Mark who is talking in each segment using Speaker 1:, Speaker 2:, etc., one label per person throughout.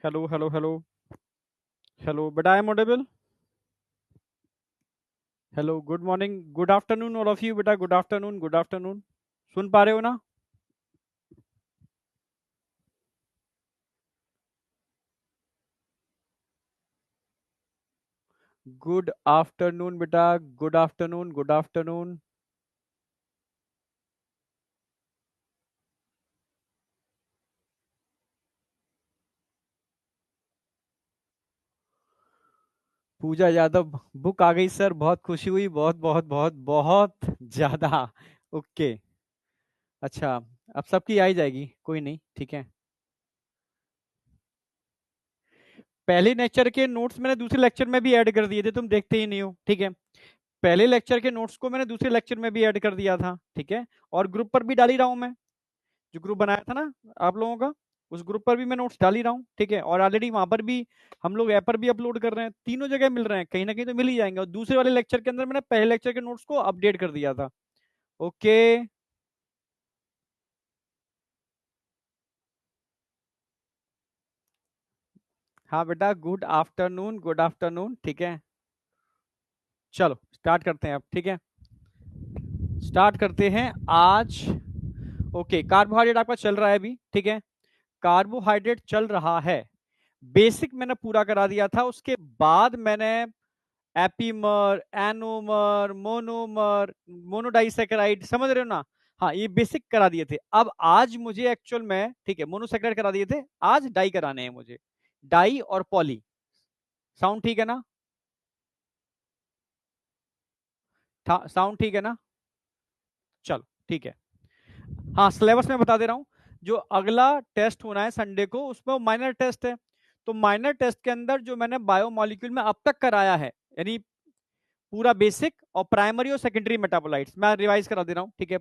Speaker 1: Hello hello hello hello बेटा, I am audible? Hello, good morning, good afternoon all of you बेटा, good afternoon, good afternoon. सुन पा रहे हो ना? Good afternoon बेटा, गुड आफ्टरनून, गुड आफ्टरनून। पूजा Yadav, book आ गई sir, बहुत खुशी हुई, बहुत बहुत बहुत बहुत ज्यादा। ओके। अच्छा, अब सबकी आ ही जाएगी, कोई नहीं, ठीक है। पहले लेक्चर के नोट्स मैंने दूसरे लेक्चर में भी ऐड कर दिए थे, तुम देखते ही नहीं हो, ठीक है। पहले लेक्चर के नोट्स को मैंने दूसरे लेक्चर में भी ऐड कर दिया था, ठीक है। और ग्रुप पर भी डाल ही रहा हूं मैं, जो ग्रुप बनाया था ना आप लोगों का, उस ग्रुप पर भी मैं नोट्स डाल ही रहा हूँ, ठीक है। और ऑलरेडी वहां पर भी हम लोग ऐप पर भी अपलोड कर रहे हैं, तीनों जगह मिल रहे हैं, कहीं ना कहीं तो मिल ही जाएंगे। और दूसरे वाले लेक्चर के अंदर मैंने पहले लेक्चर के नोट्स को अपडेट कर दिया था। ओके। हाँ बेटा, गुड आफ्टरनून, गुड आफ्टरनून, ठीक है। चलो स्टार्ट करते हैं अब, ठीक है। स्टार्ट करते हैं आज। ओके, कार्बोहाइड्रेट आपका चल रहा है अभी, ठीक है। कार्बोहाइड्रेट चल रहा है। बेसिक मैंने पूरा करा दिया था, उसके बाद मैंने एपीमर, एनोमर, मोनोमर, मोनोडाइसेकेराइड, समझ रहे हो ना? हाँ, ये बेसिक करा दिए थे। अब आज मुझे एक्चुअल में, ठीक है, मोनोसेकेराइड करा दिए थे, आज डाई कराने हैं मुझे। डाई और पॉली। साउंड ठीक है ना? साउंड ठीक है ना? चलो ठीक है। हाँ, सिलेबस में बता दे रहा हूँ। जो अगला टेस्ट होना है संडे को, उसमें वो माइनर टेस्ट है। तो माइनर टेस्ट के अंदर जो मैंने बायोमोलिक्यूल में अब तक कराया है, यानी पूरा बेसिक और प्राइमरी और सेकेंडरी मेटाबोलाइट्स, मैं रिवाइज करा दे रहा हूँ, ठीक है।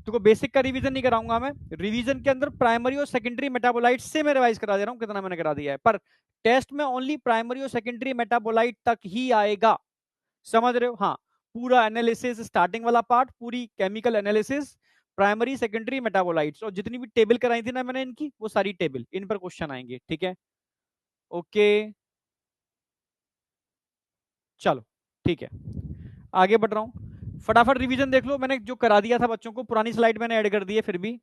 Speaker 1: तो बेसिक का रिवीजन नहीं कराऊंगा मैं, रिवीजन के अंदर प्राइमरी और सेकेंडरी मेटाबोलाइट से मैं रिवाइज करा दे रहा हूं, कितना मैंने करा दिया है। पर टेस्ट में ओनली प्राइमरी और सेकेंडरी मेटाबोलाइट तक ही आएगा, समझ रहे हो? हाँ, पूरा एनालिसिस, स्टार्टिंग वाला पार्ट, पूरी chemical analysis, primary secondary metabolites, और जितनी भी टेबल कराई थी ना मैंने इनकी, वो सारी टेबल, इन पर क्वेश्चन आएंगे, ठीक है। ओके, चलो ठीक है, आगे बढ़ रहा हूँ। फटाफट रिवीजन देख लो, मैंने जो करा दिया था बच्चों को, पुरानी स्लाइड मैंने ऐड कर दी है। फिर भी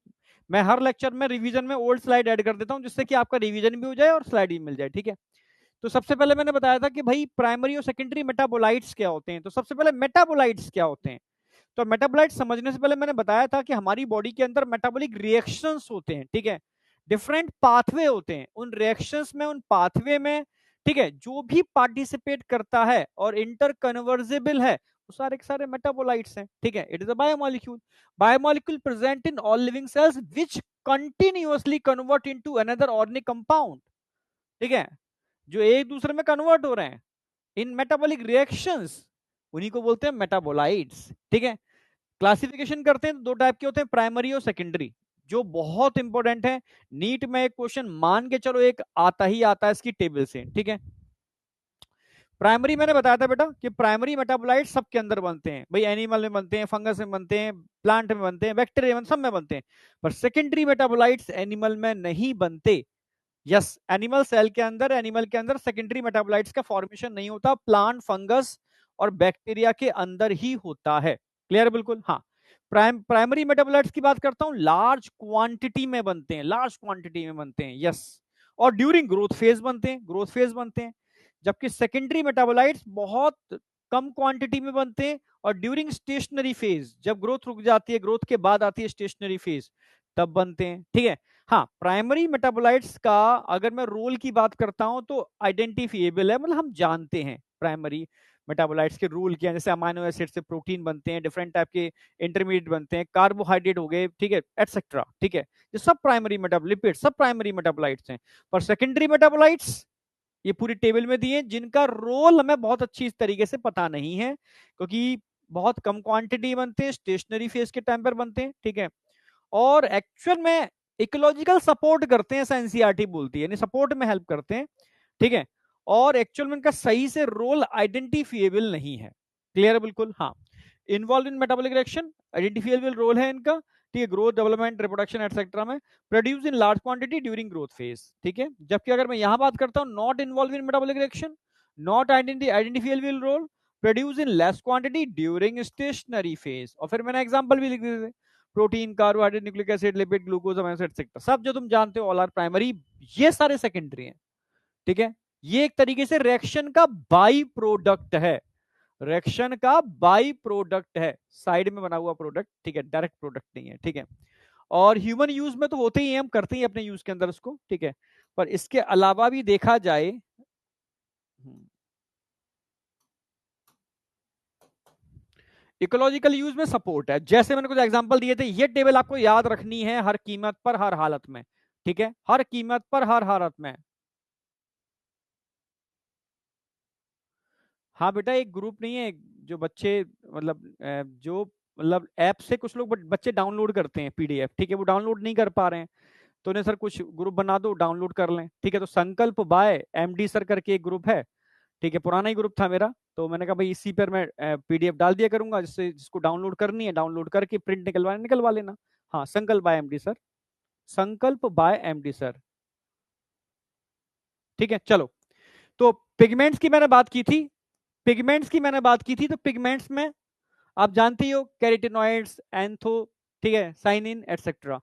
Speaker 1: मैं हर लेक्चर में रिवीजन में ओल्ड स्लाइड ऐड कर देता हूँ, जिससे कि आपका रिवीजन भी हो जाए और स्लाइड भी मिल जाए, ठीक है। तो सबसे पहले मैंने बताया था कि भाई प्राइमरी और सेकेंडरी मेटाबोलाइट्स क्या होते हैं। तो सबसे पहले मेटाबोलाइट्स क्या होते हैं। तो मेटाबोलाइट समझने से पहले मैंने बताया था कि हमारी बॉडी के अंदर मेटाबॉलिक रिएक्शंस होते हैं, ठीक है। डिफरेंट पाथवे होते हैं, उन रिएक्शंस में, उन पाथवे में, ठीक है, जो भी पार्टिसिपेट करता है और इंटर कन्वर्जिबल है, वो सारे के सारे मेटाबोलाइट्स हैं, ठीक है। It is a biomolecule. Biomolecule present in all living cells which continuously convert into another organic compound, ठीक है, जो एक दूसरे में कन्वर्ट हो रहे हैं इन मेटाबॉलिक रिएक्शंस, उन्हीं को बोलते हैं मेटाबोलाइट्स, ठीक है। क्लासिफिकेशन करते हैं तो दो टाइप के होते हैं, प्राइमरी और सेकेंडरी, जो बहुत इंपॉर्टेंट है। नीट में एक क्वेश्चन मान के चलो एक आता ही आता है इसकी टेबल से, ठीक है। प्राइमरी मैंने बताया था बेटा कि प्राइमरी मेटाबोलाइट सबके अंदर बनते हैं, भाई एनिमल में बनते हैं, फंगस में बनते हैं, प्लांट में बनते हैं, बैक्टीरिया में, सब में बनते हैं। पर सेकेंडरी मेटाबोलाइट्स एनिमल में नहीं बनते। यस, एनिमल सेल के अंदर, एनिमल के अंदर सेकेंडरी मेटाबोलाइट्स का फॉर्मेशन नहीं होता, प्लांट, फंगस और बैक्टीरिया के अंदर ही होता है। क्लियर? बिल्कुल, हाँ। प्राइमरी मेटाबोलाइट्स की बात करता हूं, लार्ज क्वांटिटी में बनते हैं, लार्ज क्वांटिटी में बनते हैं, यस। और ड्यूरिंग ग्रोथ फेज बनते हैं, ग्रोथ फेज बनते हैं। जबकि सेकेंडरी मेटाबोलाइट्स बहुत कम क्वांटिटी में बनते हैं और ड्यूरिंग स्टेशनरी फेज, जब ग्रोथ रुक जाती है, ग्रोथ के बाद आती है स्टेशनरी फेज, तब बनते हैं, ठीक है। हाँ, प्राइमरी मेटाबोलाइट्स का अगर मैं रोल की बात करता हूं तो आइडेंटिफिएबल है, मतलब हम जानते हैं प्राइमरी मेटाबोलाइट्स के रूल क्या है। जैसे अमाइनो एसिड से प्रोटीन बनते हैं, डिफरेंट टाइप के इंटरमीडिएट बनते हैं, कार्बोहाइड्रेट हो गए, ठीक है, एटसेट्रा, ठीक है। ये सब प्राइमरी मेटाबोलिपिड, सब प्राइमरी मेटाबोलाइट्स हैं। पर सेकेंडरी मेटाबोलाइट्स ये पूरी टेबल में दिए, जिनका रोल हमें बहुत अच्छी तरीके से पता नहीं है, क्योंकि बहुत कम क्वांटिटी बनते हैं, स्टेशनरी फेज के टाइम पर बनते हैं, ठीक है। और एक्चुअल में इकोलॉजिकल सपोर्ट करते हैं, ऐसा एनसीईआरटी बोलती है, यानी सपोर्ट में हेल्प करते हैं, ठीक है। और एक्चुअल में इनका सही से रोल आइडेंटिफिएबल नहीं है। क्लियर है? बिल्कुल, हाँ। Involve in metabolic reaction, identifiable role है इनका, ठीक है, ग्रोथ, डेवलपमेंट, रिप्रोडक्शन एटसेट्रा में, produce in large quantity during growth phase, ठीक है। जबकि अगर मैं यहां बात करता हूं not involve in metabolic reaction, not identifiable role, produce in less quantity during stationary phase. और फिर मैंने एग्जांपल भी लिख दिए थे, protein, carbohydrate, nucleic acid, lipid, glucose, amino acid etcetera, सब जो तुम जानते हो ऑल आर प्राइमरी, ये सारे सेकेंडरी हैं, ठीक है। ये एक तरीके से रिएक्शन का बाई प्रोडक्ट है, रिएक्शन का बाई प्रोडक्ट है, साइड में बना हुआ प्रोडक्ट, ठीक है, डायरेक्ट प्रोडक्ट नहीं है, ठीक है। और ह्यूमन यूज में तो होते ही हैं, हम करते ही अपने यूज के अंदर उसको, ठीक है। पर इसके अलावा भी देखा जाए, इकोलॉजिकल यूज में सपोर्ट है, जैसे मैंने कुछ एग्जांपल दिए थे, ये टेबल आपको याद रखनी है हर कीमत पर, हर हालत में, ठीक है, हर कीमत पर, हर हालत में। हाँ बेटा, एक ग्रुप नहीं है जो बच्चे मतलब जो मतलब ऐप से कुछ लोग बच्चे डाउनलोड करते हैं पीडीएफ, ठीक है, वो डाउनलोड नहीं कर पा रहे हैं, तो उन्हें सर कुछ ग्रुप बना दो, डाउनलोड कर लें, ठीक है। तो संकल्प बाय एमडी सर करके एक ग्रुप है, ठीक है, पुराना ही ग्रुप था मेरा, तो मैंने कहा भाई इसी पर मैं पीडीएफ डाल दिया करूंगा, जिससे जिसको डाउनलोड करनी है डाउनलोड करके प्रिंट निकलवा लेना। हाँ, संकल्प बाय एमडी सर, संकल्प बाय एमडी सर, ठीक है। चलो, तो पिगमेंट्स की मैंने बात की थी, पिगमेंट्स की मैंने बात की थी, तो पिगमेंट्स में आप जानते ही हो, कैरोटिनॉइड्स, एंथो, ठीक है, cyanin etcetera.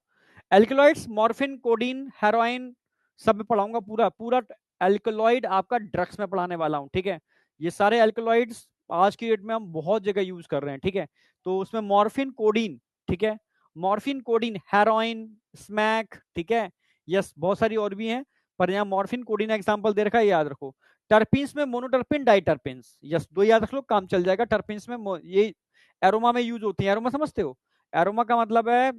Speaker 1: Alkaloids, morphine, codeine, heroin, सब में पढ़ाऊंगा, पूरा पूरा एल्कलॉइड आपका ड्रग्स में पढ़ाने वाला हूं, ठीक है। ये सारे एल्कलॉइड्स आज की डेट में हम बहुत जगह यूज कर रहे हैं, ठीक है। तो उसमें मॉर्फिन, कोडीन, ठीक है, मॉर्फिन, कोडीन, हेरोइन, स्मैक, ठीक है, यस, बहुत सारी और भी हैं, पर यहाँ मॉर्फिन, कोडीन एग्जाम्पल दे रखा है, याद रखो। टर्पिन्स में मोनोटर्पिन, डाइटर्पिन्स, यस, दो याद रख लो, काम चल जाएगा। टर्पिन्स में ये एरोमा में यूज होती है, एरोमा समझते हो, एरोमा का मतलब है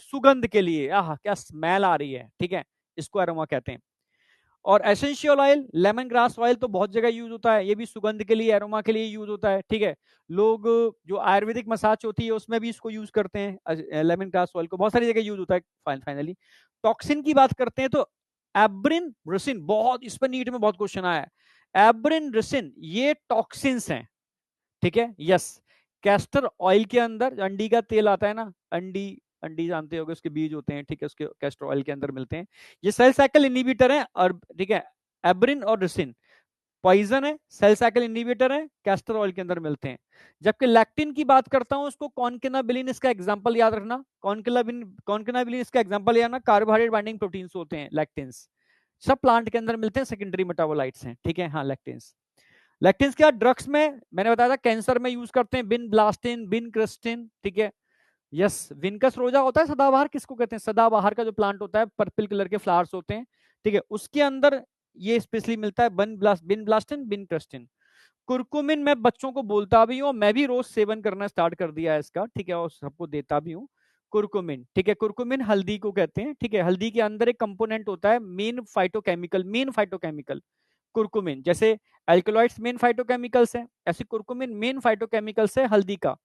Speaker 1: सुगंध के लिए, आह क्या स्मेल आ रही है, ठीक है, इसको एरोमा कहते हैं। और essential oil, lemon grass oil तो बहुत जगह यूज होता है, ये भी सुगंध के लिए, एरोमा के लिए यूज होता है, ठीक है। लोग जो आयुर्वेदिक मसाज होती है उसमें भी इसको यूज करते हैं, लेमन ग्रास ऑयल को बहुत सारी जगह यूज होता है। फाइनली टॉक्सिन की बात करते हैं, तो एब्रिन, रिसिन, बहुत इस पर नीट में बहुत क्वेश्चन आया है, एब्रिन, रिसिन, ये टॉक्सिन्स हैं, ठीक है, यस। कैस्टर ऑयल के अंदर, अंडी का तेल आता है ना, अंडी, अंडी जानते होगे, उसके बीज होते हैं, ठीक है, उसके कैस्टर ऑयल के अंदर मिलते हैं, ये सेल साइकिल इनहिबिटर है, और ठीक है, एब्रिन और रिसिन पॉइजन है, सेल साइकिल इनहिबिटर है, कैस्टर ऑयल के अंदर मिलते हैं। जबकि लैक्टिन की बात करता हूं, उसको कॉन्केनाबिलिन इसका एग्जांपल याद रखना, कॉन्केनाबिलिन इसका एग्जांपल याद रखना, कार्बोहाइड्रेट बाइंडिंग प्रोटीन्स होते हैं लैक्टिन्स, सब प्लांट के अंदर मिलते हैं, सेकेंडरी मेटाबोलाइट्स हैं, ठीक है, हाँ, लैक्टिन्स। लैक्टिन्स क्या, ड्रग्स में मैंने बताया था, कैंसर में यूज करते हैं, बिन ब्लास्टिन, बिन क्रिस्टिन, ठीक है, यस। विनकस रोजा होता है सदाबहार, किसको कहते हैं, सदाबहार का जो प्लांट होता है, पर्पल कलर के फ्लावर्स होते हैं, ठीक है, उसके अंदर ये स्पेशली मिलता है, बिन ब्लास्टिन, बिन क्रिस्टिन। कुरकुमिन मैं बच्चों को बोलता भी हूँ, मैं भी रोज सेवन करना स्टार्ट कर दिया है इसका, ठीक है, और सबको देता भी हूँ, कुरकुमिन, ठीक है। कुरकुमिन हल्दी को कहते हैं, ठीक है, हल्दी के अंदर एक कंपोनेंट होता है, मेन फाइटोकेमिकल, कुरकुमिन, जैसे एल्कलॉइड्स मेन फाइटोकेमिकल्स हैं, ऐसे कुरकुमिन मेन फाइटोकेमिकल्स है हल्दी का।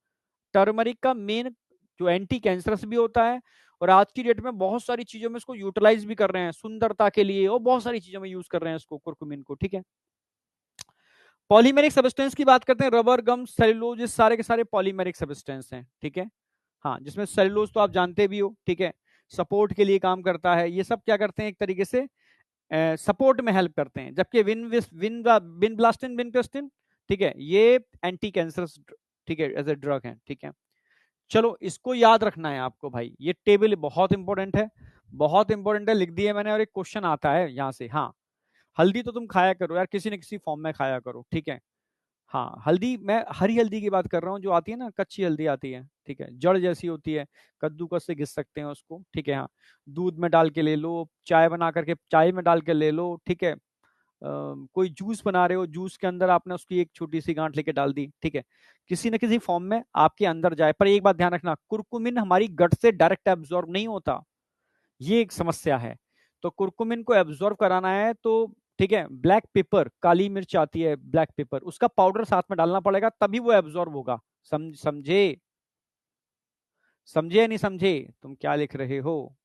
Speaker 1: टर्मरिक का मेन जो एंटी कैंसरस भी होता है, और आज की डेट में बहुत सारी चीजों में इसको यूटिलाइज भी कर रहे हैं, सुंदरता के लिए, और बहुत सारी चीजों में यूज कर रहे हैं इसको, कुरकुमिन को, ठीक है। पॉलीमेरिक सब्सटेंस की बात करते हैं, रबर, गम, सेलुलोज, सारे के सारे पॉलीमेरिक सब्सटेंस हैं, ठीक है, हाँ, जिसमें सेलुलोज तो आप जानते भी हो, ठीक है, सपोर्ट के लिए काम करता है, ये सब क्या करते हैं, एक तरीके से सपोर्ट में हेल्प करते हैं। जबकि विन ब्लास्टिन, विन क्रिस्टिन, ठीक है, ये एंटी कैंसर, ठीक है, एज ए ड्रग है, ठीक है। चलो, इसको याद रखना है आपको भाई, ये टेबल बहुत इंपॉर्टेंट है, बहुत इंपॉर्टेंट है, लिख दिया मैंने, और एक क्वेश्चन आता है यहाँ से, हाँ। हल्दी तो तुम खाया करो यार, किसी न किसी फॉर्म में खाया करो, ठीक है, हाँ। हल्दी, मैं हरी हल्दी की बात कर रहा हूँ, जो आती है ना, कच्ची हल्दी आती है, ठीक है, जड़ जैसी होती है, कद्दूकस से घिस सकते हैं उसको, ठीक है, हाँ। दूध में डाल के ले लो, चाय बना करके चाय में डाल के ले लो, ठीक है। कोई जूस बना रहे हो, जूस के अंदर आपने उसकी एक छोटी सी गांठ लेके डाल दी, ठीक है, किसी न किसी फॉर्म में आपके अंदर जाए। पर एक बात ध्यान रखना, कुरकुमिन हमारी गट से डायरेक्ट एब्जॉर्ब नहीं होता, ये एक समस्या है। तो कुरकुमिन को एब्जॉर्ब कराना है तो, ठीक है, ब्लैक पेपर, काली मिर्च आती है ब्लैक पेपर, उसका पाउडर साथ में डालना पड़ेगा, तभी वो एब्जॉर्ब होगा। समझे, समझे या नहीं समझे, तुम क्या लिख रहे हो?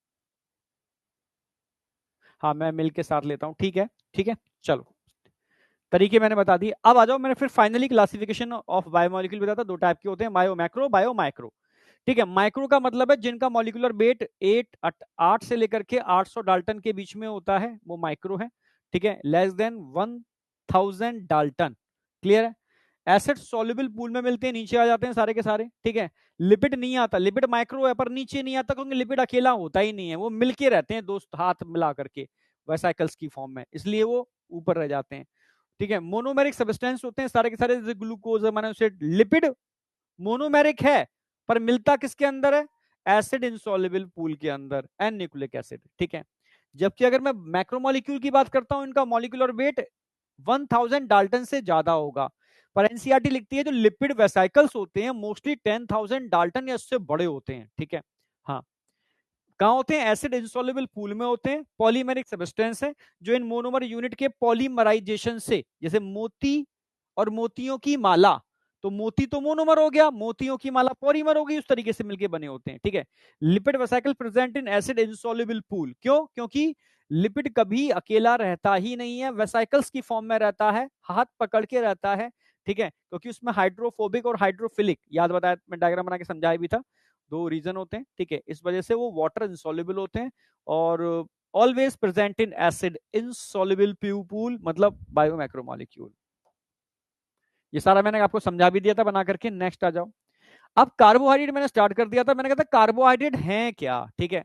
Speaker 1: हाँ, मैं मिल के साथ लेता हूँ, ठीक है, ठीक है, चलो, तरीके मैंने बता दिए। अब आ जाओ, मैंने फिर फाइनली क्लासिफिकेशन ऑफ बायोमोलिक्यूल बताया था, दो टाइप के होते हैं, बायो मैक्रो, बायो माइक्रो। ठीक है। माइक्रो का मतलब है जिनका मॉलिक्यूलर वेट 8 से लेकर के 800 डाल्टन के बीच में होता है, वो माइक्रो है। ठीक है, लेस देन 1000 डाल्टन। क्लियर है। एसिड सॉल्युबल पूल में मिलते हैं, नीचे आ जाते हैं सारे के सारे। ठीक है, लिपिड नहीं आता, लिपिड माइक्रो है पर नीचे नहीं आता, क्योंकि लिपिड अकेला होता ही नहीं है, वो मिलके रहते हैं दोस्त, हाथ मिला करके वेसाइकल्स की फॉर्म में, इसलिए वो ऊपर रह जाते हैं। ठीक है, मोनोमेरिक सब्सटेंस होते हैं सारे के सारे, जैसे glucose, amino acid. Lipid monomeric है पर मिलता किसके अंदर है? एसिड इनसॉल्युबल पूल के अंदर, एन न्यूक्लिक एसिड। ठीक है, जबकि अगर मैं मैक्रोमोलिक्यूल की बात करता हूं, इनका मॉलिक्यूलर वेट 1000 डाल्टन से ज्यादा होगा। पर एनसीईआरटी लिखती है जो लिपिड वेसाइकल्स होते हैं मोस्टली 10,000 डाल्टन या उससे बड़े होते हैं। ठीक है, हाँ, कहां होते हैं? एसिड इंसॉल्युबल पूल में होते हैं। पॉलीमेरिक सब्सटेंस है जो इन मोनोमर यूनिट के पॉलीमराइजेशन से, जैसे मोती और मोतियों की माला, तो मोती तो मोनोमर हो गया, मोतियों की माला पॉलीमर हो गई, उस तरीके से मिलके बने होते हैं। ठीक है, lipid vesicle present in acid insoluble pool. क्यों? क्योंकि लिपिड कभी अकेला रहता ही नहीं है, वेसाइकल्स की फॉर्म में रहता है, हाथ पकड़ के रहता है। ठीक है, क्योंकि उसमें हाइड्रोफोबिक और हाइड्रोफिलिक, याद बताया, मैं डायग्राम बना के समझाया भी था, दो रीजन होते हैं। ठीक है, इस वजह से वो वाटर इंसॉल्युबल होते हैं। और always present in acid insoluble pool, मतलब बायोमैक्रोमोलिक्यूल। ये सारा मैंने आपको समझा भी दिया था बना करके। नेक्स्ट आ जाओ। अब कार्बोहाइड्रेट मैंने स्टार्ट कर दिया था, मैंने कहा था कार्बोहाइड्रेट है क्या। ठीक है,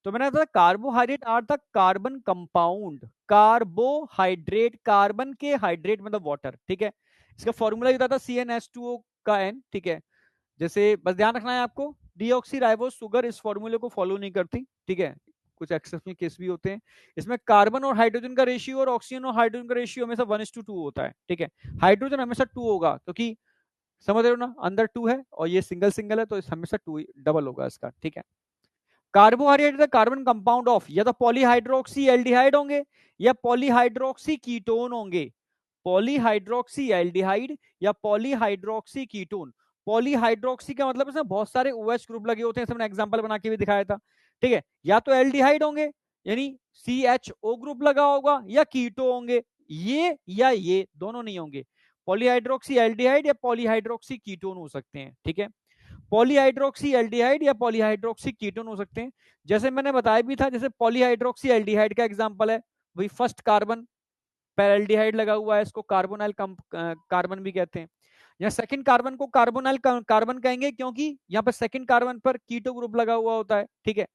Speaker 1: तो मैंने कहा था carbohydrate are the carbon compound. Carbohydrate, carbon के हाइड्रेट मतलब वाटर। ठीक है, इसका फॉर्मूला ये था CnH2O का N। ठीक है, जैसे बस ध्यान रखना है आपको, डीऑक्सी राइबोस शुगर इस फॉर्मूले को फॉलो नहीं करती। ठीक है, कुछ एक्सेप्शनल केस भी होते हैं। इसमें कार्बन और हाइड्रोजन का रेशियो और ऑक्सीजन और हाइड्रोजन का रेशियो हमेशा 1:2 होता है। ठीक है, हाइड्रोजन हमेशा 2 होगा, क्योंकि समझ रहे हो ना, अंदर 2 है और ये सिंगल सिंगल है, तो हमेशा 2 डबल होगा इसका। ठीक है, कार्बोहाइड्रेट कार्बन कंपाउंड ऑफ या तो पॉलीहाइड्रोक्सी एल्डिहाइड होंगे या पॉलीहाइड्रोक्सी कीटोन होंगे। पॉलीहाइड्रोक्सी एल्डिहाइड या पॉलीहाइड्रोक्सी कीटोन। पॉलीहाइड्रोक्सी का मतलब इसमें बहुत सारे OH ग्रुप लगे होते हैं, हमने एग्जांपल बना के भी दिखाया था। ठीक है, या तो एल्डिहाइड होंगे यानी CHO ग्रुप लगा होगा, या कीटो होंगे, ये या ये दोनों नहीं होंगे। पॉलीहाइड्रोक्सी एल्डिहाइड या पॉलीहाइड्रोक्सी कीटोन हो सकते हैं। ठीक है, पॉलीहाइड्रोक्सी एल्डिहाइड या पॉलीहाइड्रोक्सी कीटोन हो सकते हैं। जैसे मैंने बताया भी था, जैसे पॉलीहाइड्रोक्सी एल्डिहाइड का एग्जांपल है वही फर्स्ट कार्बन पर एल्डिहाइड लगा हुआ है, इसको कार्बोनाइल कार्बन भी कहते हैं। या सेकंड कार्बन को कार्बोनाइल कार्बन कहेंगे, क्योंकि यहाँ पर सेकंड कार्बन पर कीटो ग्रुप लगा हुआ होता है। ठीक है,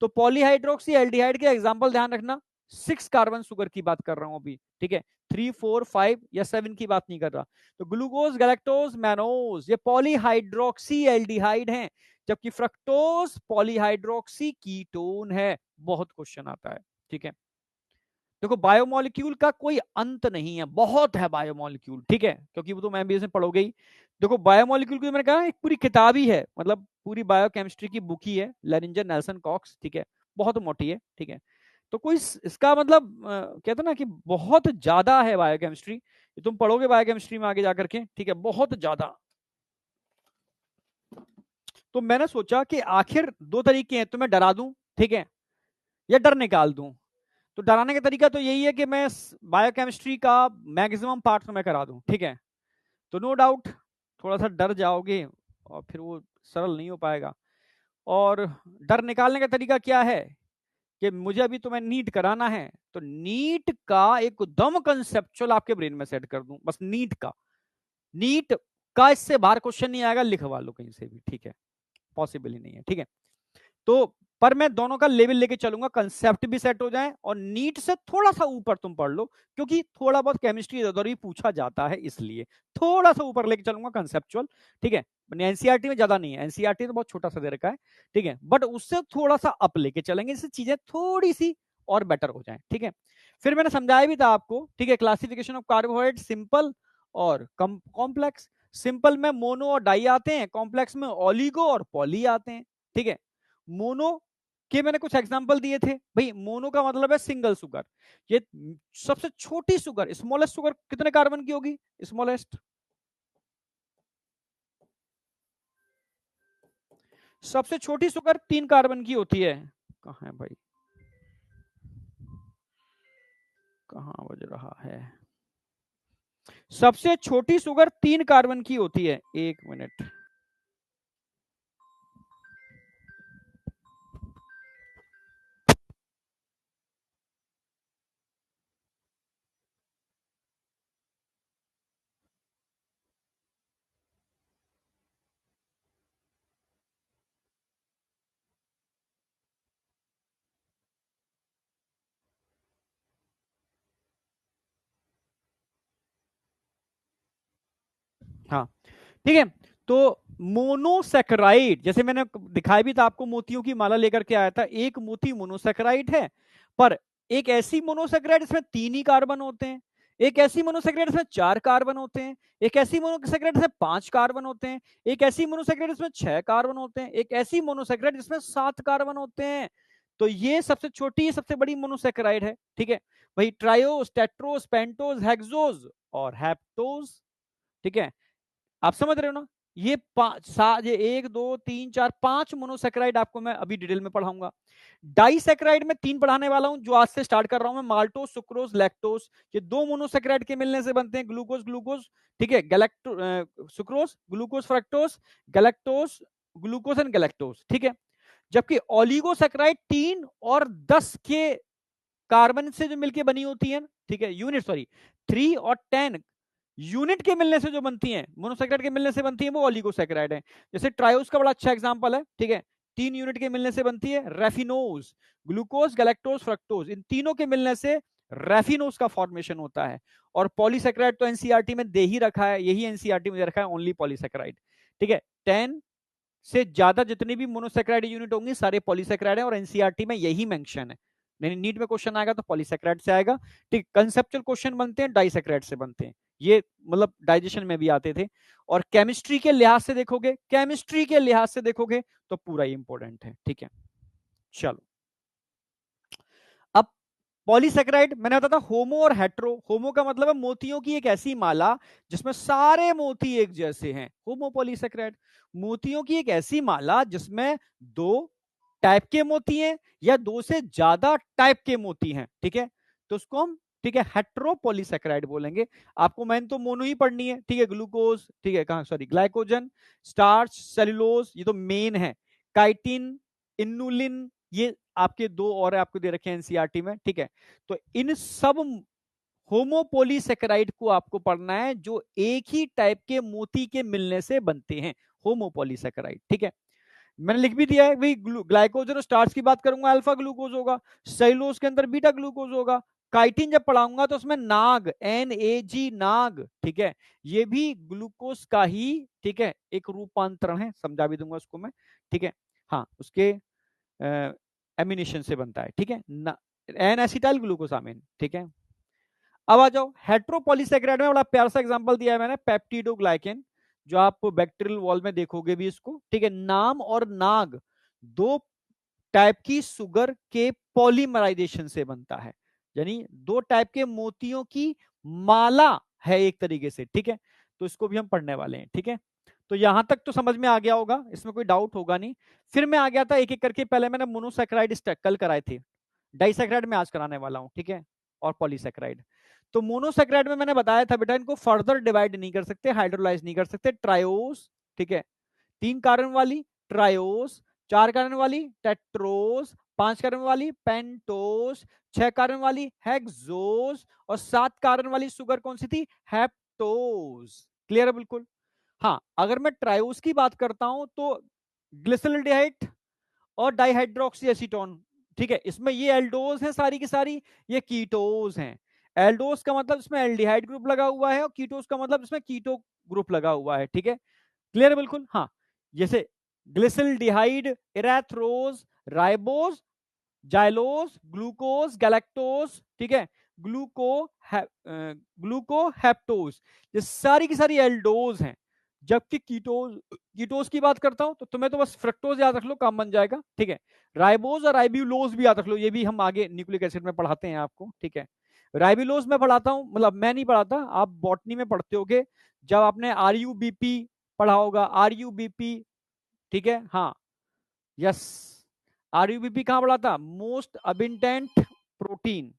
Speaker 1: तो पॉलीहाइड्रोक्सी एल्डिहाइड के एग्जांपल ध्यान रखना, 6 कार्बन शुगर की बात कर रहा हूं अभी। ठीक है, 3, 4, 5 या 7 की बात नहीं कर रहा। तो ग्लूकोज, गैलेक्टोज, मैनोज ये पॉलीहाइड्रोक्सी एल्डिहाइड हैं, जबकि फ्रक्टोज पॉलीहाइड्रोक्सी कीटोन है। बहुत क्वेश्चन आता है। ठीक है, देखो बायोमोलिक्यूल का कोई अंत नहीं है, बहुत है बायोमोलिक्यूल। ठीक है, क्योंकि वो तो मैं भी इसमें पढ़ोगे ही। देखो बायोमोलिक्यूल की तो मैंने कहा एक पूरी किताब ही है, मतलब पूरी बायोकेमिस्ट्री की बुक ही है, लेरिंजर नेल्सन कॉक्स। ठीक है, बहुत मोटी है। ठीक है, तो कोई इसका मतलब कहते ना कि बहुत ज्यादा है बायोकेमिस्ट्री, तुम पढ़ोगे बायोकेमिस्ट्री में आगे जाकर के। ठीक है, बहुत ज्यादा। तो मैंने सोचा कि आखिर दो तरीके हैं, तुम्हें डरा दूं, ठीक है, या डर निकाल दूं। तो डराने का तरीका तो यही है कि मैं बायोकेमिस्ट्री का मैक्सिमम पार्ट तुम्हें करा दूं। ठीक है, तो नो डाउट थोड़ा सा डर जाओगे और फिर वो सरल नहीं हो पाएगा। और डर निकालने का तरीका क्या है कि मुझे अभी तुम्हें नीट कराना है, तो नीट का एकदम कंसेप्चुअल आपके ब्रेन में सेट कर दूं, बस नीट का। नीट का इससे बाहर क्वेश्चन नहीं आएगा, लिखवा लो कहीं से भी। ठीक है, पॉसिबल ही नहीं है। ठीक है, तो पर मैं दोनों का लेवल लेके चलूंगा, कंसेप्ट भी सेट हो जाए और नीट से थोड़ा सा ऊपर तुम पढ़ लो, क्योंकि थोड़ा बहुत केमिस्ट्री इधर भी पूछा जाता है, इसलिए थोड़ा सा ऊपर लेके चलूंगा कंसेप्चुअल। ठीक है, एनसीईआरटी में ज्यादा नहीं है, एनसीईआरटी तो बहुत छोटा सा दे रखा है। ठीक है, बट उससे थोड़ा सा अप लेके चलेंगे, इससे चीजें थोड़ी सी और बेटर हो जाए। ठीक है, फिर मैंने समझाया भी था आपको। ठीक है, क्लासिफिकेशन ऑफ कार्बोहाइड्रेट, सिंपल और कॉम्प्लेक्स। सिंपल में मोनो और डाई आते हैं, कॉम्प्लेक्स में ओलिगो और पॉली आते हैं। ठीक है, मोनो के मैंने कुछ एग्जांपल दिए थे भाई। मोनो का मतलब है सिंगल सुगर, ये सबसे छोटी सुगर, स्मॉलेस्ट सुगर कितने कार्बन की होगी? स्मॉलेस्ट सबसे छोटी सुगर 3 कार्बन की होती है। कहां है भाई, कहां बज रहा है? सबसे छोटी सुगर 3 कार्बन की होती है। 1 मिनट, हाँ ठीक है। तो मोनोसेकेराइड, जैसे मैंने दिखाया भी था आपको, मोतियों की माला लेकर के आया था, एक मोती मोनोसेकेराइड है, पर एक ऐसी मोनोसेकेराइड इसमें 3 ही कार्बन होते हैं, एक ऐसी मोनोसेकेराइड इसमें 4 कार्बन होते हैं, एक ऐसी मोनोसेकेराइड इसमें 5 कार्बन होते हैं, एक ऐसी मोनोसेकेराइड इसमें 6 कार्बन होते हैं, एक ऐसी मोनोसेकेराइड जिसमें 7 कार्बन होते हैं। तो ये सबसे छोटी, सबसे बड़ी मोनोसेकेराइड है, ठीक है। वही ट्रायोस, टेट्रोस, पेंटोस, हेक्सोस और हैप्टोस, ठीक है। आप समझ रहे हो ना, ये ये 1 2 3 4 5 मोनोसेकेराइड आपको मैं अभी डिटेल में पढ़ाऊंगा। डाइसेकेराइड में 3 पढ़ाने वाला हूं, जो आज से स्टार्ट कर रहा हूं मैं, माल्टोस, सुक्रोज, लैक्टोस। ये 2 मोनोसेकेराइड के मिलने से बनते हैं ग्लूकोज ग्लूकोज, ठीक है, sucrose, glucose, fructose, galactose, glucose and galactose, ठीक है। जबकि ओलिगोसेकेराइड 3 और 10 के कार्बन से जो मिलकर बनी होती है, ठीक है, यूनिट, सॉरी, 3 और 10 यूनिट के मिलने से जो बनती है, मोनोसेकेराइड के मिलने से बनती है, वो ओलिगोसेकेराइड है। जैसे ट्रायोस का बड़ा अच्छा एग्जांपल है, ठीक है, 3 यूनिट के मिलने से बनती है रेफिनोज, ग्लूकोज, गैलेक्टोज, फ्रक्टोज, इन तीनों के मिलने से रेफिनोज का फॉर्मेशन होता है। और पॉलीसेकेराइड तो एनसीईआरटी में दे ही रखा है, यही एनसीईआरटी में दे रखा है, ओनली पॉलीसेकेराइड, ठीक है। 10 से ज्यादा जितनी भी मोनोसेकेराइड यूनिट होंगी सारे पॉलीसेकेराइड है, और एनसीईआरटी में यही मेंशन है। नहीं, नीट में क्वेश्चन आएगा तो पॉलीसेकेराइड से आएगा, ठीक। कंसेप्चुअल क्वेश्चन बनते हैं डाइसेकेराइड से बनते हैं, ये मतलब डाइजेशन में भी आते थे। और केमिस्ट्री के लिहाज से देखोगे, केमिस्ट्री के लिहाज से देखोगे तो पूरा ही इंपॉर्टेंट है, ठीक है। चलो, अब पॉलीसेकेराइड मैंने बताया था होमो और हेट्रो। होमो का मतलब है मोतियों की एक ऐसी माला जिसमें सारे मोती एक जैसे हैं, होमो पॉलीसेकेराइड। मोतियों की एक ऐसी माला जिसमें 2 टाइप के मोती हैं या 2 से ज्यादा टाइप के मोती हैं, ठीक है, तो उसको हम, ठीक है, हेट्रोपॉलीसेकेराइड बोलेंगे। आपको मैंने तो मोनो ही पढ़नी है, ठीक है, ग्लूकोज, ठीक है, कहां, सॉरी, ग्लाइकोजन, स्टार्च, सेलुलोज, ये तो मेन है, काइटिन, इनुलिन, ये आपके 2 और आपको दे रखे हैं एनसीईआरटी में, ठीक है। तो इन सब होमोपॉलीसेकेराइड को आपको पढ़ना है जो एक ही टाइप के मोती के मिलने से बनते हैं, होमोपॉलीसेकेराइड, ठीक है। मैंने लिख भी दिया है भाई, ग्लाइकोजन और स्टार्च की बात करूंगा अल्फा ग्लूकोज होगा, सेलुलोज के अंदर बीटा ग्लूकोज होगा, काइटिन जब पढ़ाऊंगा तो उसमें नाग, NAG, नाग, ठीक है, ये भी ग्लूकोज का ही, ठीक है, एक रूपांतरण है, समझा भी दूंगा उसको मैं, ठीक है। हाँ, उसके एमिनेशन से बनता है, ठीक है, एन एसिटाइल ग्लूकोसामिन, ठीक है। अब आ जाओ हेट्रोपॉलीसेकेराइड में, बड़ा प्यारा सा एग्जांपल दिया है मैंने, पेप्टिडोग्लाइकेन, जो आप बैक्टीरियल वॉल में देखोगे भी इसको, ठीक है। नाम और नाग 2 टाइप की सुगर के पॉलीमराइजेशन से बनता है, यानी 2 टाइप के मोतियों की माला है एक तरीके से, ठीक है। तो इसको भी हम पढ़ने वाले हैं, ठीक है। तो यहां तक तो समझ में आ गया होगा, इसमें कोई डाउट होगा नहीं। फिर मैं आ गया था एक एक करके, पहले मैंने मोनोसेकेराइड कल कराए थे, डाइसेकेराइड में आज कराने वाला हूं, ठीक है, और पॉलीसेकेराइड। तो मोनोसेकेराइड में मैंने बताया था बेटा, इनको फर्दर डिवाइड नहीं कर सकते, हाइड्रोलाइज नहीं कर सकते, ट्रायोस, ठीक है, 3 कार्बन वाली ट्रायोस, 4 कार्बन वाली टेट्रोस, 5 कार्बन वाली पेंटोस, 6 कार्बन वाली हेक्सोस, और 7 कार्बन वाली सुगर कौन सी थी, हेप्टोस। क्लियर है बिल्कुल। हाँ, अगर मैं ट्रायोस की बात करता हूं तो ग्लिसरॉल्डिहाइड और डाइहाइड्रोक्सी एसीटोन, ठीक है, इसमें ये एल्डोज हैं सारी की सारी, ये कीटोज हैं। एल्डोज का मतलब इसमें एल्डिहाइड ग्रुप लगा हुआ है, और कीटोज का मतलब इसमें कीटो ग्रुप लगा हुआ है, ठीक है। क्लियर है बिल्कुल। हाँ, जैसे glyceraldehyde, erythrose, ribose, xylose, glucose, galactose, ठीक है, ग्लूकोहेप्टोज, ये सारी की सारी एल्डोज हैं। जबकि कीटोज, कीटोज की बात करता हूं तो तुम्हें तो बस फ्रक्टोज याद रख लो, काम बन जाएगा, ठीक है। राइबोज और राइब्यूलोज भी याद रख लो, ये भी हम आगे न्यूक्लिक एसिड में पढ़ाते हैं आपको, ठीक है। राइब्यूलोज में पढ़ाता हूं, मतलब मैं नहीं पढ़ाता, आप बॉटनी में पढ़ते होगे, जब आपने RUBP पढ़ा होगा, RUBP, ठीक है, हाँ, यस, RUBP कहां पढ़ा था, मोस्ट अबिंडेंट प्रोटीन,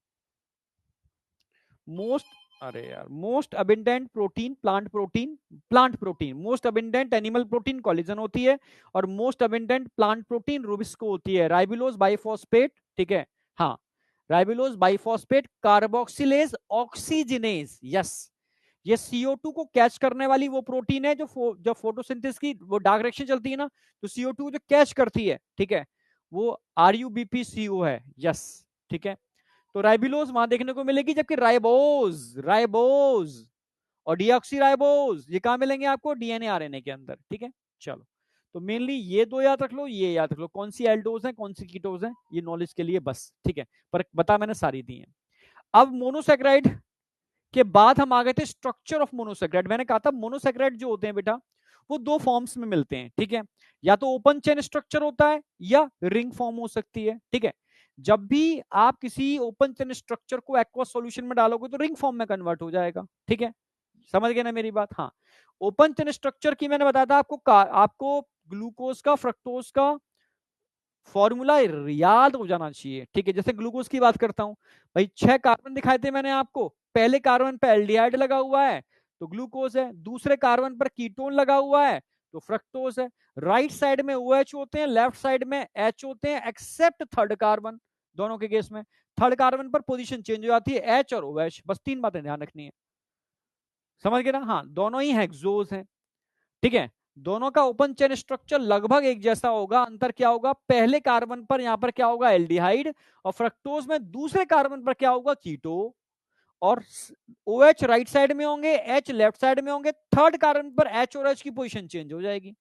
Speaker 1: मोस्ट, अरे यार, most abundant protein, plant protein, plant protein, most abundant animal protein collagen होती है, और most abundant plant protein rubisco होती है, राइबुलोज बाइफॉस्फेट, ठीक है, हाँ, ribulose biphosphate carboxylase oxygenase, yes, ये CO2 को कैच करने वाली वो प्रोटीन है जो जब फोटोसिंथेसिस की वो डार्क रिएक्शन चलती है ना, तो CO2 जो कैच करती है, ठीक है, वो RUBPCO है, यस, ठीक है। तो राइबिलोज वहां देखने को मिलेगी, जबकि राइबोज, राइबोज और डीऑक्सीराइबोज ये कहां मिलेंगे आपको? डीएनए आरएनए के अंदर, ठीक है। चलो, तो मेनली ये दो याद रख लो, ये याद रख लो, कौन सी एल्डोज है कौन सी कीटोज है, ये नॉलेज के लिए बस, ठीक है। पर बता मैंने सारी दी है। अब मोनोसेक्राइड के बाद हम आ गए थे स्ट्रक्चर ऑफ मोनोसेक्राइड। मैंने कहा था मोनोसेक्राइड जो होते हैं बेटा वो दो फॉर्म्स में मिलते हैं, ठीक है। या तो ओपन चेन स्ट्रक्चर होता है या रिंग फॉर्म हो सकती है, ठीक है। जब भी आप किसी ओपन चेन स्ट्रक्चर को एक्वस सॉल्यूशन में डालोगे तो रिंग फॉर्म में कन्वर्ट हो जाएगा, ठीक है। समझ गए ना मेरी बात? हाँ, ओपन चेन स्ट्रक्चर की मैंने बताया था आपको ग्लूकोज का फ्रक्टोज का फॉर्मूला याद हो जाना चाहिए, ठीक है। जैसे ग्लूकोज की बात करता हूं भाई, 6 कार्बन दिखाए थे मैंने आपको, पहले कार्बन पर एल्डिहाइड लगा हुआ है तो ग्लूकोज है, दूसरे कार्बन पर कीटोन लगा हुआ है तो फ्रक्टोज है। राइट साइड में OH होते हैं, लेफ्ट साइड में H होते हैं, एक्सेप्ट थर्ड कार्बन। दोनों के केस में थर्ड कार्बन पर पोजीशन चेंज हो जाती है, H और OH। बस 3 बातें ध्यान रखनी है, समझ गए ना? हाँ, दोनों ही हेक्सोज हैं, ठीक है। दोनों का ओपन चेन स्ट्रक्चर लगभग एक जैसा होगा, अंतर क्या होगा? पहले कार्बन पर यहां पर क्या होगा? एल्डिहाइड, और फ्रक्टोज में दूसरे कार्बन पर क्या होगा? कीटो। और OH राइट साइड में होंगे, H लेफ्ट साइड में होंगे, थर्ड कार्बन पर H और H की पोजीशन चेंज हो जाएगी।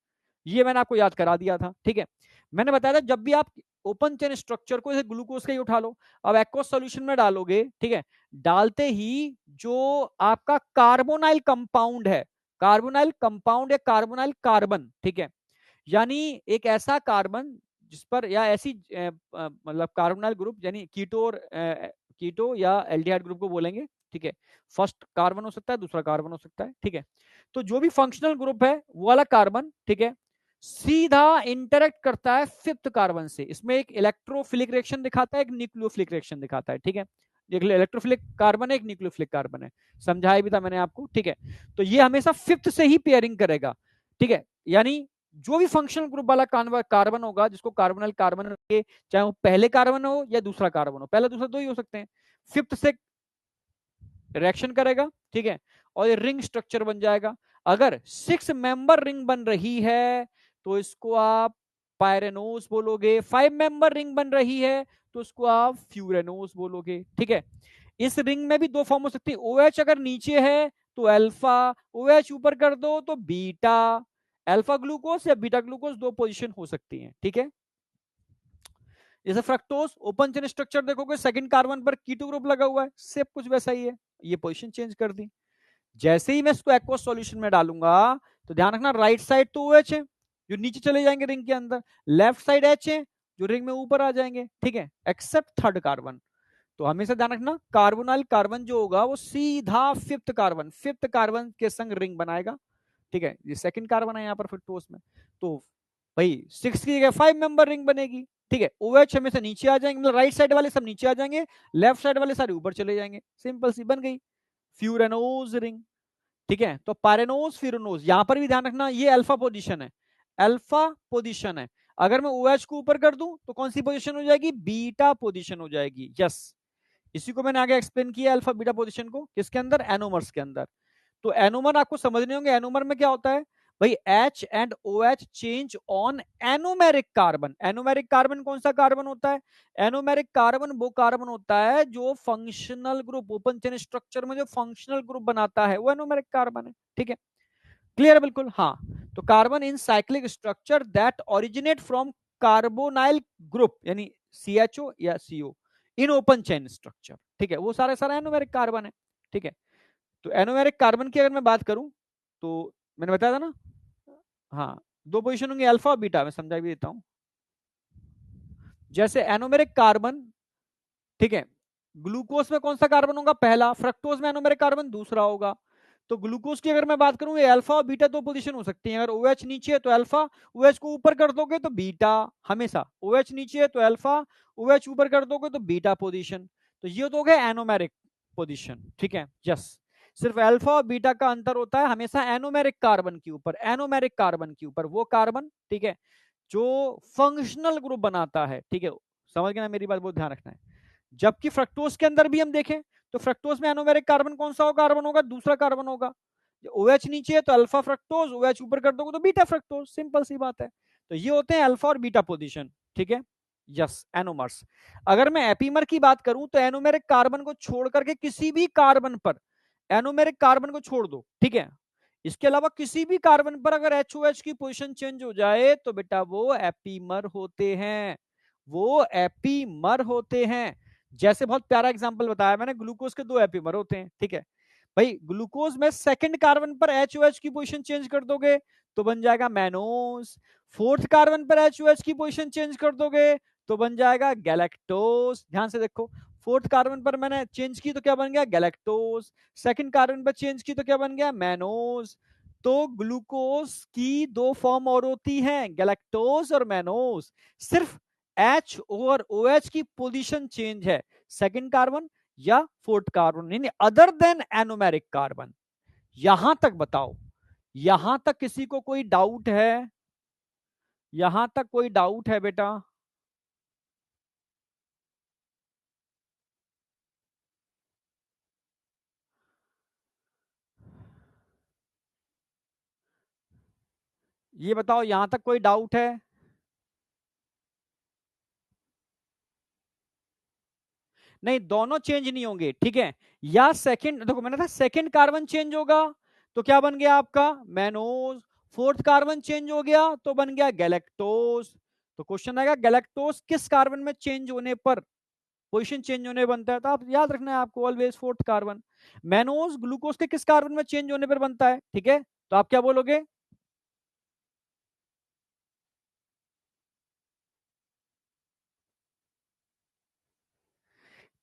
Speaker 1: ये मैंने आपको याद करा दिया था, ठीक है। मैंने बताया था जब भी आप ओपन चेन स्ट्रक्चर को जैसे ग्लूकोज का ही उठा लो, अब एक्वस सॉल्यूशन में डालोगे, ठीक है, डालते ही जो आपका कार्बोनाइल कंपाउंड है, कार्बोनाइल कंपाउंड या कार्बोनाइल कार्बन, ठीक है, यानी एक ऐसा कार्बन जिस पर या ऐसी मतलब कार्बोनाइल ग्रुप, यानी कीटो या एल्डिहाइड ग्रुप को बोलेंगे, ठीक है। फर्स्ट कार्बन हो सकता है, दूसरा कार्बन हो सकता है, ठीक है। तो जो भी फंक्शनल ग्रुप है वो वाला कार्बन, ठीक है, सीधा इंटरेक्ट करता है फिफ्थ कार्बन से। इसमें एक इलेक्ट्रोफिलिक रिएक्शन दिखाता है, एक न्यूक्लियोफिलिक रिएक्शन दिखाता है, ठीक है। इलेक्ट्रोफिलिक कार्बन है, एक न्यूक्लियोफिलिक कार्बन है, समझाया भी था मैंने आपको, ठीक है। तो ये हमेशा फिफ्थ से ही पेयरिंग करेगा, ठीक है। यानी जो भी फंक्शनल ग्रुप वाला कार्बन होगा, जिसको कार्बोनाइल कार्बन के, चाहे वो पहले कार्बन हो या दूसरा कार्बन हो, पहला दूसरा दो ही हो सकते हैं, फिफ्थ से रिएक्शन करेगा, ठीक है, और ये रिंग स्ट्रक्चर बन जाएगा। अगर 6 मेंबर रिंग बन रही है तो इसको आप पायरेनोस बोलोगे, 5 मेंबर रिंग बन रही है तो उसको आप फ्यूरेनोस बोलोगे, ठीक है। इस रिंग में भी दो फॉर्म हो सकती है, OH अगर नीचे है तो अल्फा, OH ऊपर कर दो तो बीटा। अल्फा ग्लूकोज या बीटा ग्लूकोज दो पोजीशन हो सकती है, ठीक है। जैसे फ्रक्टोज ओपन चेन स्ट्रक्चर देखोगे, सेकंड कार्बन पर कीटो ग्रुप लगा हुआ है, सब कुछ वैसा ही है, ये पोजीशन चेंज कर दी। जैसे ही मैं इसको एक्वस सॉल्यूशन में डालूंगा तो ध्यान रखना, राइट साइड तो OH है जो नीचे चले जाएंगे रिंग के अंदर, लेफ्ट साइड H है जो रिंग में ऊपर आ जाएंगे, ठीक है, एक्सेप्ट थर्ड कार्बन। तो हमेशा ध्यान रखना, कार्बोनाइल कार्बन जो होगा वो सीधा फिफ्थ कार्बन के संग रिंग बनाएगा, ठीक है। ये सेकंड कार्बन है यहाँ पर फ्रक्टोज में, तो भाई 6 की जगह 5 मेंबर रिंग बनेगी, ठीक है। OH हमेशा नीचे आ जाएंगे, मतलब राइट साइड वाले सब नीचे आ जाएंगे, लेफ्ट साइड वाले सारे ऊपर चले जाएंगे, सिंपल सी बन गई फ्यूरेनोज रिंग, ठीक है। तो पायरेनोज फ्यूरेनोज, यहां पर भी ध्यान रखना ये अल्फा पोजीशन है, अल्फा पोजीशन है। अगर मैं OH को ऊपर कर दूं तो कौन सी पोजीशन हो जाएगी? बीटा पोजीशन हो जाएगी, यस। इसी को मैंने आगे एक्सप्लेन किया अल्फा बीटा पोजीशन को, किसके अंदर? एनोमर्स के अंदर। तो एनोमर आपको समझने होंगे, एनोमर में क्या होता है भाई? H and OH change on anomeric carbon. Anomeric carbon कौन सा कार्बन होता है? एनोमेरिक कार्बन वो कार्बन होता है जो functional group, open chain structure में जो फंक्शनल ग्रुप बनाता है वो एनोमेरिक कार्बन है, ठीक है। क्लियर है बिल्कुल? हाँ, तो carbon in cyclic structure that originate from carbonyl group, यानी CHO या CO in open chain structure, ठीक है, वो सारे सारे एनोमेरिक कार्बन है, ठीक है। तो एनोमेरिक कार्बन की अगर मैं बात करूं तो मैंने बताया था ना, हाँ, दो पोजीशन होंगे अल्फा और बीटा, मैं समझा भी देता हूं। जैसे एनोमेरिक कार्बन, ठीक है, ग्लूकोज में कौन सा कार्बन होगा? पहला। फ्रक्टोज में एनोमेरिक कार्बन दूसरा होगा। तो ग्लूकोज की अगर मैं बात करूं, ये अल्फा और बीटा दो पोजीशन हो सकती है। अगर OH नीचे है तो अल्फा, OH को ऊपर कर दोगे तो बीटा, हमेशा OH नीचे है तो अल्फा, OH ऊपर कर दोगे तो बीटा पोजीशन। तो ये तो हो गया एनोमेरिक पोजीशन, ठीक है, यस। सिर्फ अल्फा और बीटा का अंतर होता है हमेशा एनोमेरिक कार्बन के ऊपर, एनोमेरिक कार्बन के ऊपर वो कार्बन, ठीक है, जो फंक्शनल ग्रुप बनाता है, ठीक है। समझ गए ना मेरी बात? बहुत ध्यान रखना है। जबकि फ्रक्टोज के अंदर भी हम देखें तो फ्रक्टोज में एनोमेरिक कार्बन कौन सा कार्बन होगा? दूसरा कार्बन होगा। OH नीचे है तो अल्फा फ्रक्टोज, OH ऊपर कर दोगे तो बीटा फ्रक्टोज, सिंपल सी बात है। तो ये होते हैं अल्फा और बीटा पोजीशन, ठीक है, यस, एनोमर्स। अगर मैं एपीमर की बात करूं तो एनोमेरिक कार्बन को छोड़ करके किसी भी कार्बन पर एनोमेरिक कार्बन को छोड़ दो, ठीक है। इसके अलावा किसी भी कार्बन पर अगर एचओएच की पोजीशन चेंज हो जाए तो बेटा वो एपीमर होते हैं, वो एपीमर होते हैं। जैसे बहुत प्यारा एग्जांपल बताया मैंने, ग्लूकोज के 2 एपीमर होते हैं, ठीक है भाई। ग्लूकोज में सेकंड कार्बन पर एचओएच की पोजीशन चेंज कर दोगे तो बन जाएगा मैनोज। फोर्थ कार्बन पर एचओएच की पोजीशन चेंज कर दोगे तो बन जाएगा गैलेक्टोज। ध्यान से देखो, फोर्थ कार्बन पर मैंने चेंज की तो क्या बन गया, गैलेक्टोज। सेकंड कार्बन पर चेंज की तो क्या बन गया, मैनोज। तो ग्लूकोज की 2 फॉर्म और होती हैं, गैलेक्टोज और मैनोज। सिर्फ एच और ओ एच की पोजीशन चेंज है, सेकंड कार्बन या फोर्थ कार्बन, यानी अदर देन एनोमेरिक कार्बन। यहां तक बताओ, यहां तक किसी को कोई डाउट है? यहां तक कोई डाउट है बेटा? ये बताओ, यहां तक कोई डाउट है? नहीं, दोनों चेंज नहीं होंगे, ठीक है। या सेकंड, देखो मैंने था सेकंड कार्बन चेंज होगा तो क्या बन गया आपका, मैनोज। फोर्थ कार्बन चेंज हो गया तो बन गया गैलेक्टोज। तो क्वेश्चन आएगा गैलेक्टोज किस कार्बन में चेंज होने पर, पोजीशन चेंज होने बनता है, तो आप याद रखना है आपको always fourth carbon. Mannose glucose के किस कार्बन में चेंज होने पर बनता है, ठीक है। तो आप क्या बोलोगे?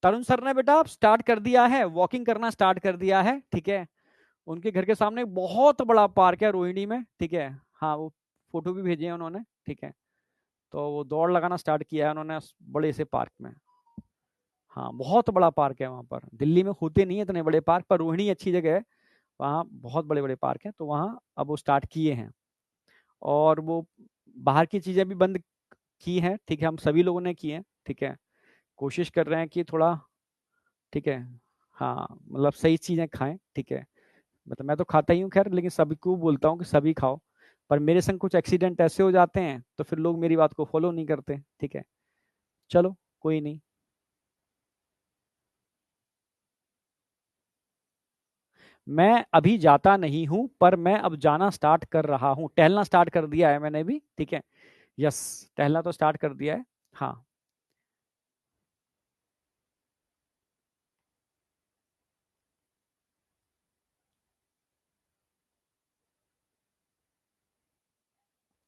Speaker 1: तरुण सर ने बेटा स्टार्ट कर दिया है, वॉकिंग करना स्टार्ट कर दिया है, ठीक है। उनके घर के सामने बहुत बड़ा पार्क है रोहिणी में, ठीक है। हाँ, वो फोटो भी भेजे हैं उन्होंने, ठीक है। तो वो दौड़ लगाना स्टार्ट किया है उन्होंने बड़े से पार्क में। हाँ, बहुत बड़ा पार्क है वहाँ पर, दिल्ली में होते नहीं है इतने बड़े पार्क, पर रोहिणी अच्छी जगह है, वहाँ बहुत बड़े बड़े पार्क हैं, तो वहाँ अब वो स्टार्ट किए हैं। और वो बाहर की चीजें भी बंद की हैं, ठीक है, हम सभी लोगों ने की हैं, ठीक है। कोशिश कर रहे हैं कि थोड़ा, ठीक है, हाँ मतलब सही चीजें खाएं, ठीक है। मतलब मैं तो खाता ही हूँ खैर, लेकिन सभी को बोलता हूँ कि सभी खाओ। पर मेरे संग कुछ एक्सीडेंट ऐसे हो जाते हैं तो फिर लोग मेरी बात को फॉलो नहीं करते, ठीक है। चलो कोई नहीं। मैं अभी जाता नहीं हूं, पर मैं अब जाना स्टार्ट कर रहा हूं, टहलना स्टार्ट कर दिया है मैंने भी, ठीक है। यस, टहलना तो स्टार्ट कर दिया है। हाँ,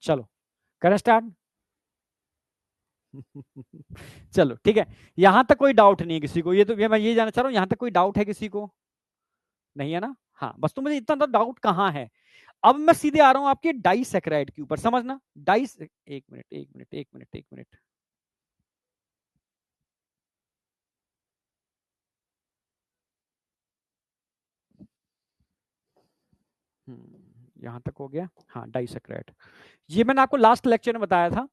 Speaker 1: चलो करें स्टार्ट। चलो ठीक है, यहां तक कोई डाउट नहीं है किसी को, ये तो मैं ये जानना चाह रहा हूँ, यहां तक कोई डाउट है किसी को? नहीं है ना? हाँ, बस तो मुझे इतना तो डाउट कहाँ है। अब मैं सीधे आ रहा हूं आपके डाइसैकेराइड के ऊपर, समझना। डाइस, एक मिनट एक मिनट एक मिनट एक मिनट। यहां तक हो गया। हाँ, डाइसैकेराइड, ये मैंने आपको लास्ट लेक्चर में बताया था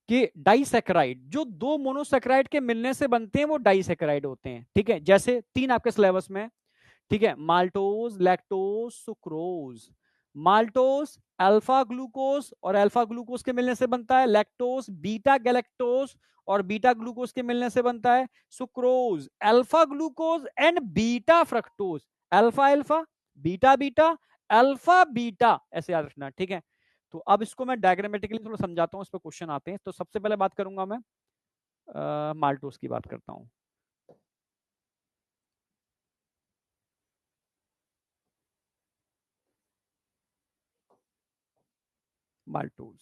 Speaker 1: कि डाइसैकेराइड जो 2 मोनोसैकेराइड के मिलने से बनते हैं वो डाइसैकेराइड होते हैं, ठीक है। जैसे 3 आपके सिलेबस में, ठीक है, maltose, lactose, sucrose. Maltose alpha glucose और अल्फा ग्लूकोज के मिलने से बनता है, लैक्टोज बीटा गैलेक्टोज और बीटा ग्लूकोज के मिलने से बनता है, sucrose alpha glucose and beta fructose. Alpha alpha, beta beta, alpha beta, ऐसे याद रखना, ठीक है। तो अब इसको मैं डायग्रामेटिकली थोड़ा समझाता हूँ, इस पर क्वेश्चन आते हैं। तो सबसे पहले बात करूंगा मैं माल्टोज की बात करता हूँ। माल्टोज,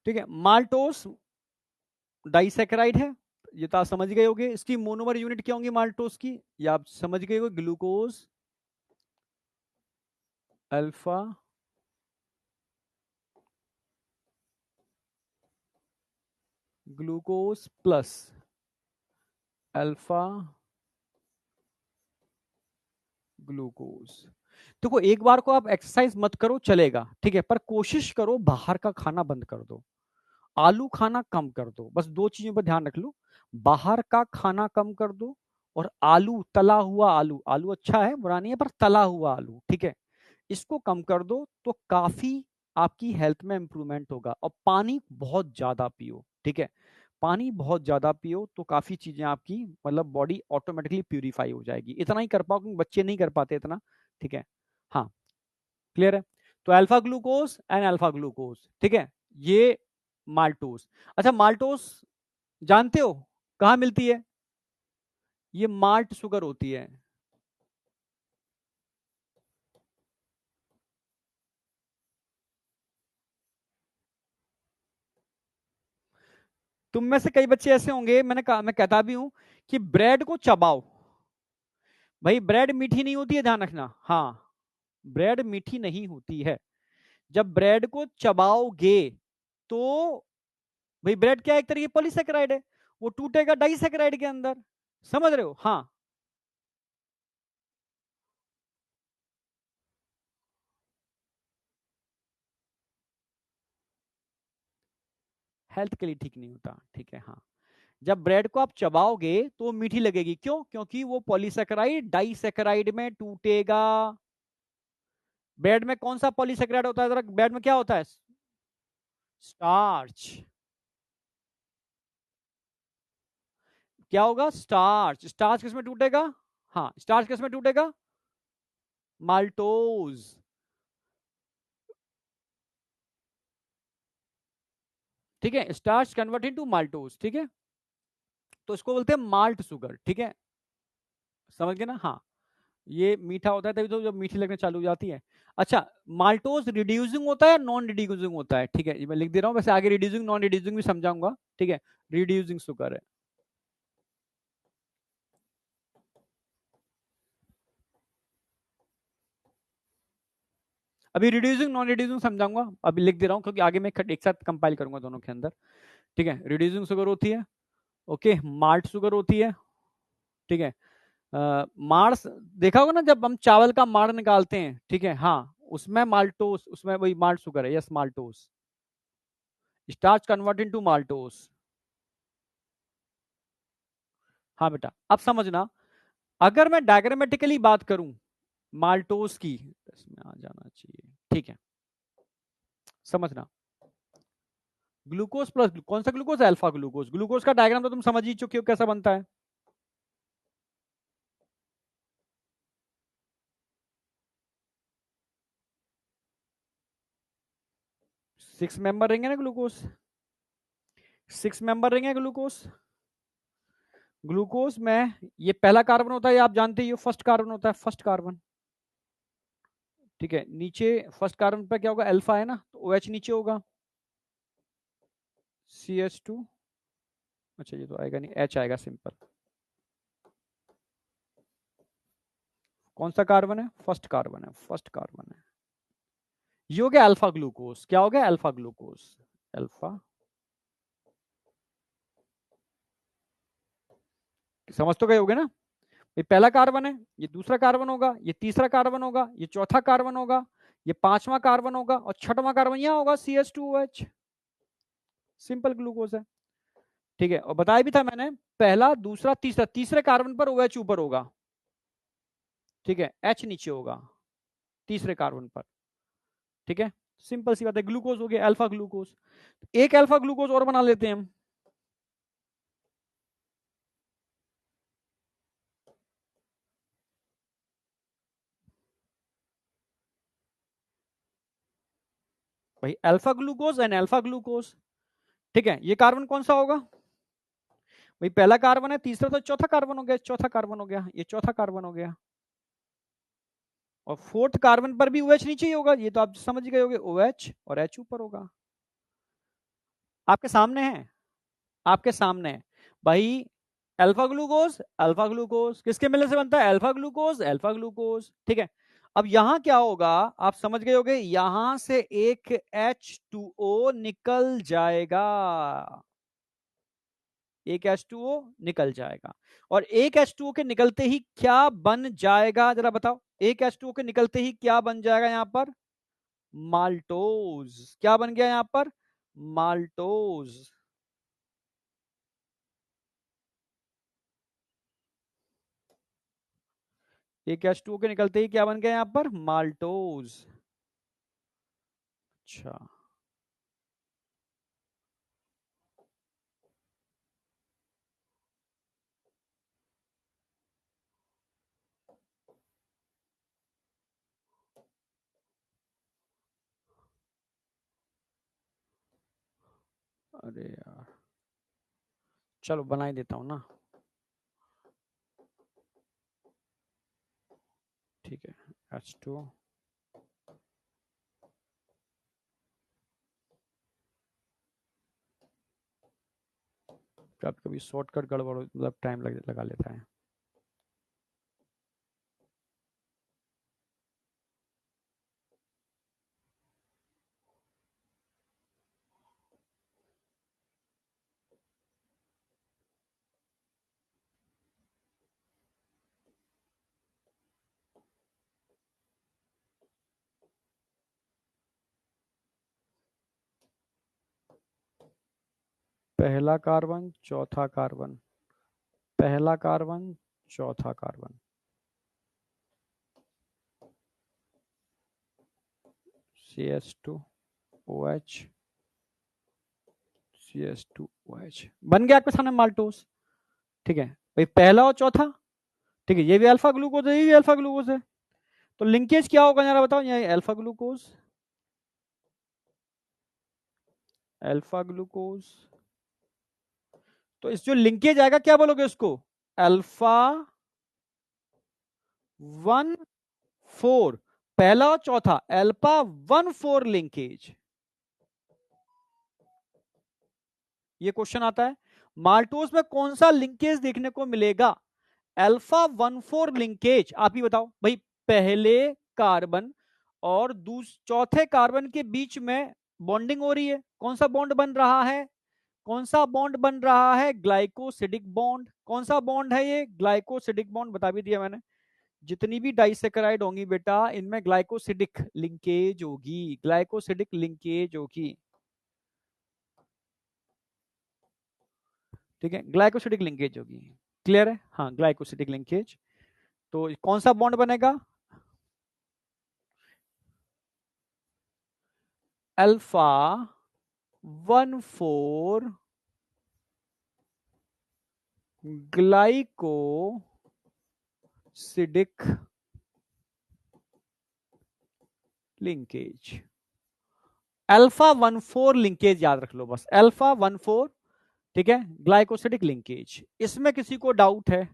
Speaker 1: ठीक है। माल्टोस डाइसैकेराइड है, ये तो आप समझ गए होंगे। इसकी मोनोमर यूनिट क्या होंगी माल्टोस की, ये आप समझ गए हो, glucose alpha glucose plus alpha glucose. देखो एक बार को आप एक्सरसाइज मत करो चलेगा, ठीक है, पर कोशिश करो बाहर का खाना बंद कर दो, आलू खाना कम कर दो, बस 2 चीजों पर ध्यान रख लो। बाहर का खाना कम कर दो, और आलू, तला हुआ आलू, आलू अच्छा है बुरा नहीं है, पर तला हुआ आलू, ठीक है, इसको कम कर दो तो काफी आपकी हेल्थ में इंप्रूवमेंट होगा। और पानी बहुत ज्यादा पियो, ठीक है, पानी बहुत ज्यादा पियो तो काफी चीजें आपकी मतलब बॉडी ऑटोमेटिकली प्यूरिफाई हो जाएगी। इतना ही कर पाओ क्योंकि बच्चे नहीं कर पाते इतना, ठीक है। हाँ, क्लियर है। तो alpha glucose and alpha glucose, ठीक है, ये माल्टोस। अच्छा, माल्टोस जानते हो कहाँ मिलती है? ये माल्ट शुगर होती है। तुम में से कई बच्चे ऐसे होंगे, मैंने कहा, मैं कहता भी हूं कि ब्रेड को चबाओ। भाई ब्रेड मीठी नहीं होती है, ध्यान रखना। हाँ, ब्रेड मीठी नहीं होती है। जब ब्रेड को चबाओगे तो भाई ब्रेड क्या है? एक तरीके पॉलीसेकेराइड है, वो टूटेगा डाइसेकेराइड के अंदर। समझ रहे हो? हाँ, हेल्थ के लिए ठीक नहीं होता, ठीक है। हाँ, जब ब्रेड को आप चबाओगे तो वो मीठी लगेगी। क्यों? क्योंकि वो पॉलीसेकेराइड डाइसेकेराइड में टूटेगा। ब्रेड में कौन सा पॉलीसेकेराइड होता है? जरा, ब्रेड में क्या होता है? स्टार्च। क्या होगा? स्टार्च। स्टार्च किसमें टूटेगा? हाँ, स्टार्च किसमें टूटेगा? माल्टोज। ठीक है, स्टार्च कन्वर्ट इनटू माल्टोज, ठीक है। तो इसको बोलते हैं माल्ट शुगर, ठीक है। समझ गए ना? हाँ, ये मीठा होता है तभी तो जब मीठी लगने चालू हो जाती है। अच्छा, माल्टोज रिड्यूसिंग होता है, नॉन रिड्यूसिंग होता है? ठीक है, ये मैं लिख दे रहा हूँ, वैसे आगे रिड्यूसिंग नॉन रिड्यूसिंग भी समझाऊंगा, ठीक है। रिड्यूसिंग शुगर है। अभी रिड्यूसिंग नॉन रिड्यूसिंग समझाऊंगा, अभी लिख दे रहा हूँ क्योंकि आगे मैं एक साथ कंपाइल करूंगा दोनों के अंदर, ठीक है। रिड्यूसिंग शुगर होती है, ओके, माल्ट शुगर होती है, ठीक है। मार्स देखा होगा ना, जब हम चावल का माड़ निकालते हैं, ठीक है, हाँ, उसमें माल्टोस, उसमें वही माल्ट शुगर है, yes, maltose. Starch convert into maltose. हाँ बेटा, अब समझना, अगर मैं डायग्रामेटिकली बात करूं माल्टोस की, इसमें आ जाना चाहिए, ठीक है, समझना। ग्लूकोज प्लस कौन सा ग्लूकोज? Alpha glucose. ग्लूकोज का डायग्राम तो तुम समझ ही चुके हो कैसा बनता है। 6 मेंबर रहेंगे ना ग्लूकोज, 6 मेंबर रहेंगे ग्लूकोज। ग्लूकोज में ये पहला कार्बन होता है, ये आप जानते ही हो, फर्स्ट कार्बन होता है, फर्स्ट कार्बन, ठीक है। नीचे फर्स्ट कार्बन पर क्या होगा? अल्फा है ना, तो ओ OH नीचे होगा, CH2। अच्छा, ये तो आएगा नहीं, H आएगा सिंपल। कौन सा कार्बन है? फर्स्ट कार्बन है, फर्स्ट कार्बन है। ये हो गया अल्फा ग्लूकोज। क्या हो गया? Alpha glucose. अल्फा, समझ तो गए होगे ना? ये पहला कार्बन है, ये दूसरा कार्बन होगा, ये तीसरा कार्बन होगा, ये चौथा कार्बन होगा, ये पांचवा कार्बन होगा, और छठवां कार्बन यहां होगा, CH2OH। सिंपल ग्लूकोज है, ठीक है। और बताया भी था मैंने, पहला दूसरा तीसरा, तीसरे कार्बन पर OH ऊपर होगा, ठीक है, H नीचे होगा तीसरे कार्बन पर, ठीक है। सिंपल सी बात है, ग्लूकोज हो गया अल्फा ग्लूकोज। एक अल्फा ग्लूकोज और बना लेते हैं हम। भाई alpha glucose and alpha glucose, ठीक है। ये कार्बन कौन सा होगा? भाई पहला कार्बन है, तीसरा तो चौथा कार्बन हो गया, चौथा कार्बन हो गया, ये चौथा कार्बन हो गया। और फोर्थ कार्बन पर भी OH नीचे ही होगा, ये तो आप समझ गए होगे, OH और H ऊपर होगा। आपके सामने है, आपके सामने है भाई। अल्फा ग्लूकोज, अल्फा ग्लूकोज किसके मिलने से बनता है? अल्फा ग्लूकोज, अल्फा ग्लूकोज, ठीक है। अब यहां क्या होगा? आप समझ गए होगे, यहां से एक H2O निकल जाएगा, एक H2O निकल जाएगा। और एक H2O के निकलते ही क्या बन जाएगा, जरा बताओ? एक H2O के निकलते ही क्या बन जाएगा यहां पर? माल्टोज। क्या बन गया यहां पर? माल्टोज। एक H2O के निकलते ही क्या बन गया यहां पर? माल्टोज। अच्छा, अरे यार, चलो बना ही देता हूँ ना। ठीक है, H2, कभी कभी शॉर्टकट गड़बड़ मतलब टाइम लगा लेता है। पहला कार्बन, चौथा कार्बन, पहला कार्बन, चौथा कार्बन, CH2OH, CH2OH बन गया आपके सामने माल्टोस। ठीक है भाई, पहला और चौथा। ठीक है, ये भी अल्फा ग्लूकोज है, ये भी अल्फा ग्लूकोज है। तो लिंकेज क्या होगा जरा बताओ, ये अल्फा ग्लूकोज, अल्फा ग्लूकोज। तो इस जो लिंकेज आएगा क्या बोलोगे उसको, अल्फा 1,4, पहला और चौथा अल्फा 1,4 लिंकेज। ये क्वेश्चन आता है, माल्टोस में कौन सा लिंकेज देखने को मिलेगा, अल्फा 1,4 लिंकेज। आप ही बताओ भाई, पहले कार्बन और चौथे कार्बन के बीच में बॉन्डिंग हो रही है, कौन सा बॉन्ड बन रहा है, कौन सा बॉन्ड बन रहा है, ग्लाइकोसिडिक बॉन्ड। कौन सा बॉन्ड है ये, ग्लाइकोसिडिक बॉन्ड, बता भी दिया मैंने। जितनी भी डाइसेकेराइड होंगी बेटा, इनमें ग्लाइकोसिडिक लिंकेज होगी, ग्लाइकोसिडिक लिंकेज होगी। ठीक है, ग्लाइकोसिडिक लिंकेज होगी। क्लियर है, हाँ ग्लाइकोसिडिक लिंकेज। तो कौन सा बॉन्ड बनेगा, alpha 1,4 glycosidic linkage. Alpha 1,4 linkage याद रख लो बस, अल्फा 1,4। ठीक है, ग्लाइकोसिडिक लिंकेज। इसमें किसी को डाउट है,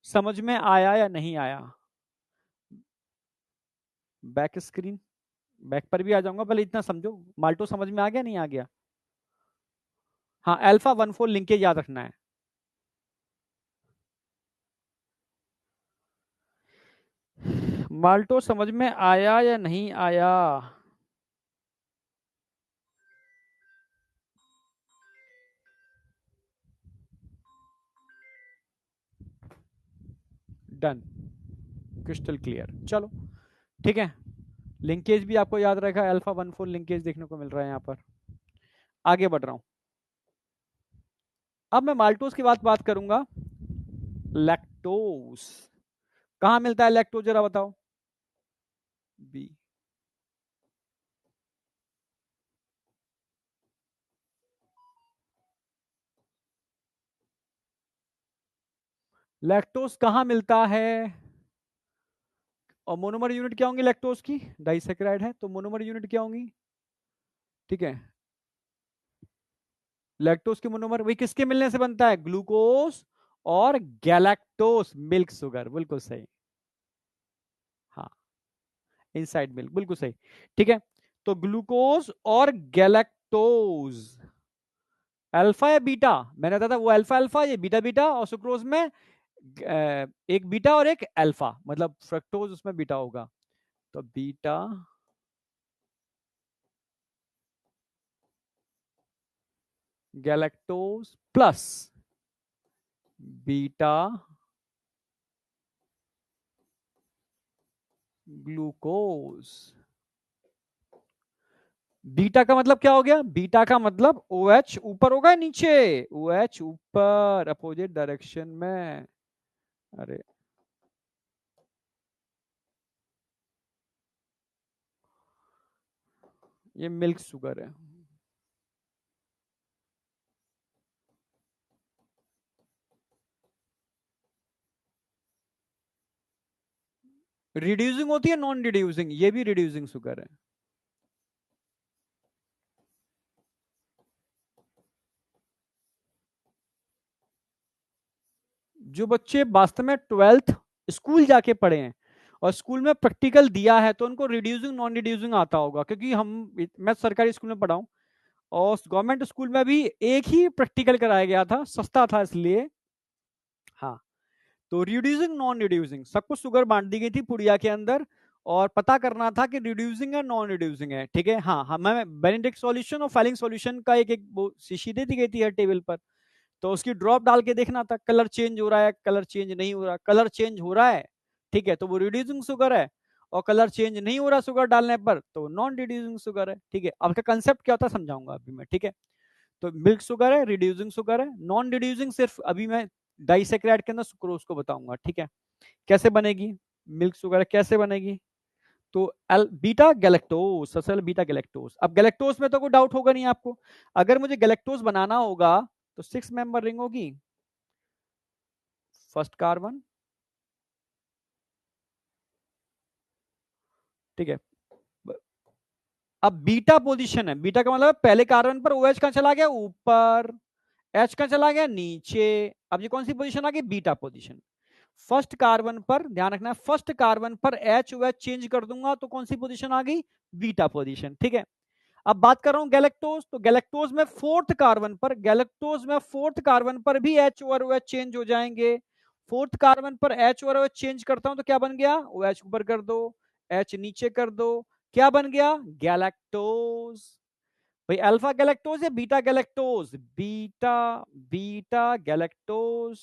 Speaker 1: समझ में आया या नहीं आया। बैक स्क्रीन, बैक पर भी आ जाऊंगा, पहले इतना समझो, माल्टो समझ में आ गया नहीं आ गया। हाँ, अल्फा 1,4 लिंकेज याद रखना है। माल्टो समझ में आया या नहीं आया। Done, crystal clear. चलो ठीक है, लिंकेज भी आपको याद रहेगा, अल्फा 1,4 लिंकेज देखने को मिल रहा है यहाँ पर। आगे बढ़ रहा हूं, अब मैं माल्टोस की बात करूंगा। लैक्टोस, कहां मिलता है लैक्टोज जरा बताओ, बी। लैक्टोस कहां मिलता है, और मोनोमर यूनिट क्या होंगी लैक्टोस की, डाइसेकेराइड है तो मोनोमर यूनिट क्या होंगी। ठीक है, लैक्टोस की मोनोमर वही किसके मिलने से बनता है, ग्लूकोज और गैलेक्टोस, मिल्क शुगर, बिल्कुल सही। हाँ, इनसाइड मिल्क, बिल्कुल सही। ठीक है, तो ग्लूकोज और गैलेक्टोज, अल्फा या बीटा, मैंने बताया था वो अल्फा अल्फा, ये बीटा बीटा, और सुक्रोज में एक बीटा और एक अल्फा, मतलब फ्रक्टोज उसमें बीटा होगा, तो beta galactose plus beta glucose. Beta का मतलब क्या हो गया, बीटा का मतलब OH ऊपर होगा नीचे, OH ऊपर अपोजिट डायरेक्शन में। अरे ये मिल्क शुगर है। रिड्यूसिंग होती है, नॉन रिड्यूसिंग, ये भी रिड्यूसिंग शुगर है। जो बच्चे वास्तव में 12th स्कूल जाके पढ़े हैं और स्कूल में प्रैक्टिकल दिया है, तो उनको रिड्यूसिंग नॉन रिड्यूसिंग आता होगा, क्योंकि मैं सरकारी स्कूल में पढ़ा हूँ और गवर्नमेंट स्कूल में भी एक ही प्रैक्टिकल कराया गया था, सस्ता था इसलिए। हाँ, तो रिड्यूसिंग नॉन रिड्यूसिंग सबको शुगर बांट दी गई थी पुड़िया के अंदर, और पता करना था कि रिड्यूसिंग है नॉन रिड्यूसिंग है। ठीक है, हाँ हाँ, मैं बेनेडिक्ट सॉल्यूशन और फाइलिंग सॉल्यूशन का एक एक वो शीशी दे दी गई थी हर टेबल पर, तो उसकी ड्रॉप डाल के देखना था, कलर चेंज हो रहा है, कलर चेंज नहीं हो रहा, कलर चेंज हो रहा है, ठीक है, तो वो रिड्यूसिंग शुगर है, और कलर चेंज नहीं हो रहा शुगर डालने पर तो नॉन रिड्यूसिंग शुगर है। ठीक है, अब का कंसेप्ट क्या होता है समझाऊंगा अभी मैं। ठीक है, तो मिल्क शुगर है, रिड्यूसिंग शुगर है, नॉन रिड्यूसिंग सिर्फ अभी मैं डाइसेक्राइड के अंदर सुक्रोज को बताऊंगा। ठीक है, कैसे बनेगी मिल्क शुगर, कैसे बनेगी, तो बीटा गैलेक्टोज, सबसे बीटा गैलेक्टोज। अब गैलेक्टोज में तो कोई डाउट होगा नहीं आपको, अगर मुझे गैलेक्टोज बनाना होगा तो 6 मेंबर रिंग होगी, फर्स्ट कार्बन, ठीक है। अब बीटा पोजीशन है, बीटा का मतलब पहले कार्बन पर OH कहां चला गया, ऊपर, H कहां चला गया, नीचे। अब ये कौन सी पोजीशन आ गई, बीटा पोजीशन। फर्स्ट कार्बन पर ध्यान रखना, फर्स्ट कार्बन पर OH चेंज कर दूंगा तो कौन सी पोजीशन आ गई, बीटा पोजीशन। ठीक है, अब बात कर रहा हूं गैलेक्टोज, तो गैलेक्टोज में फोर्थ कार्बन पर, गैलेक्टोज में फोर्थ कार्बन पर भी H और OH चेंज हो जाएंगे। फोर्थ कार्बन पर H और OH चेंज करता हूं तो क्या बन गया, OH ऊपर कर दो, H नीचे कर दो, क्या बन गया, गैलेक्टोज। भाई अल्फा गैलेक्टोज या beta galactose, beta, beta galactose.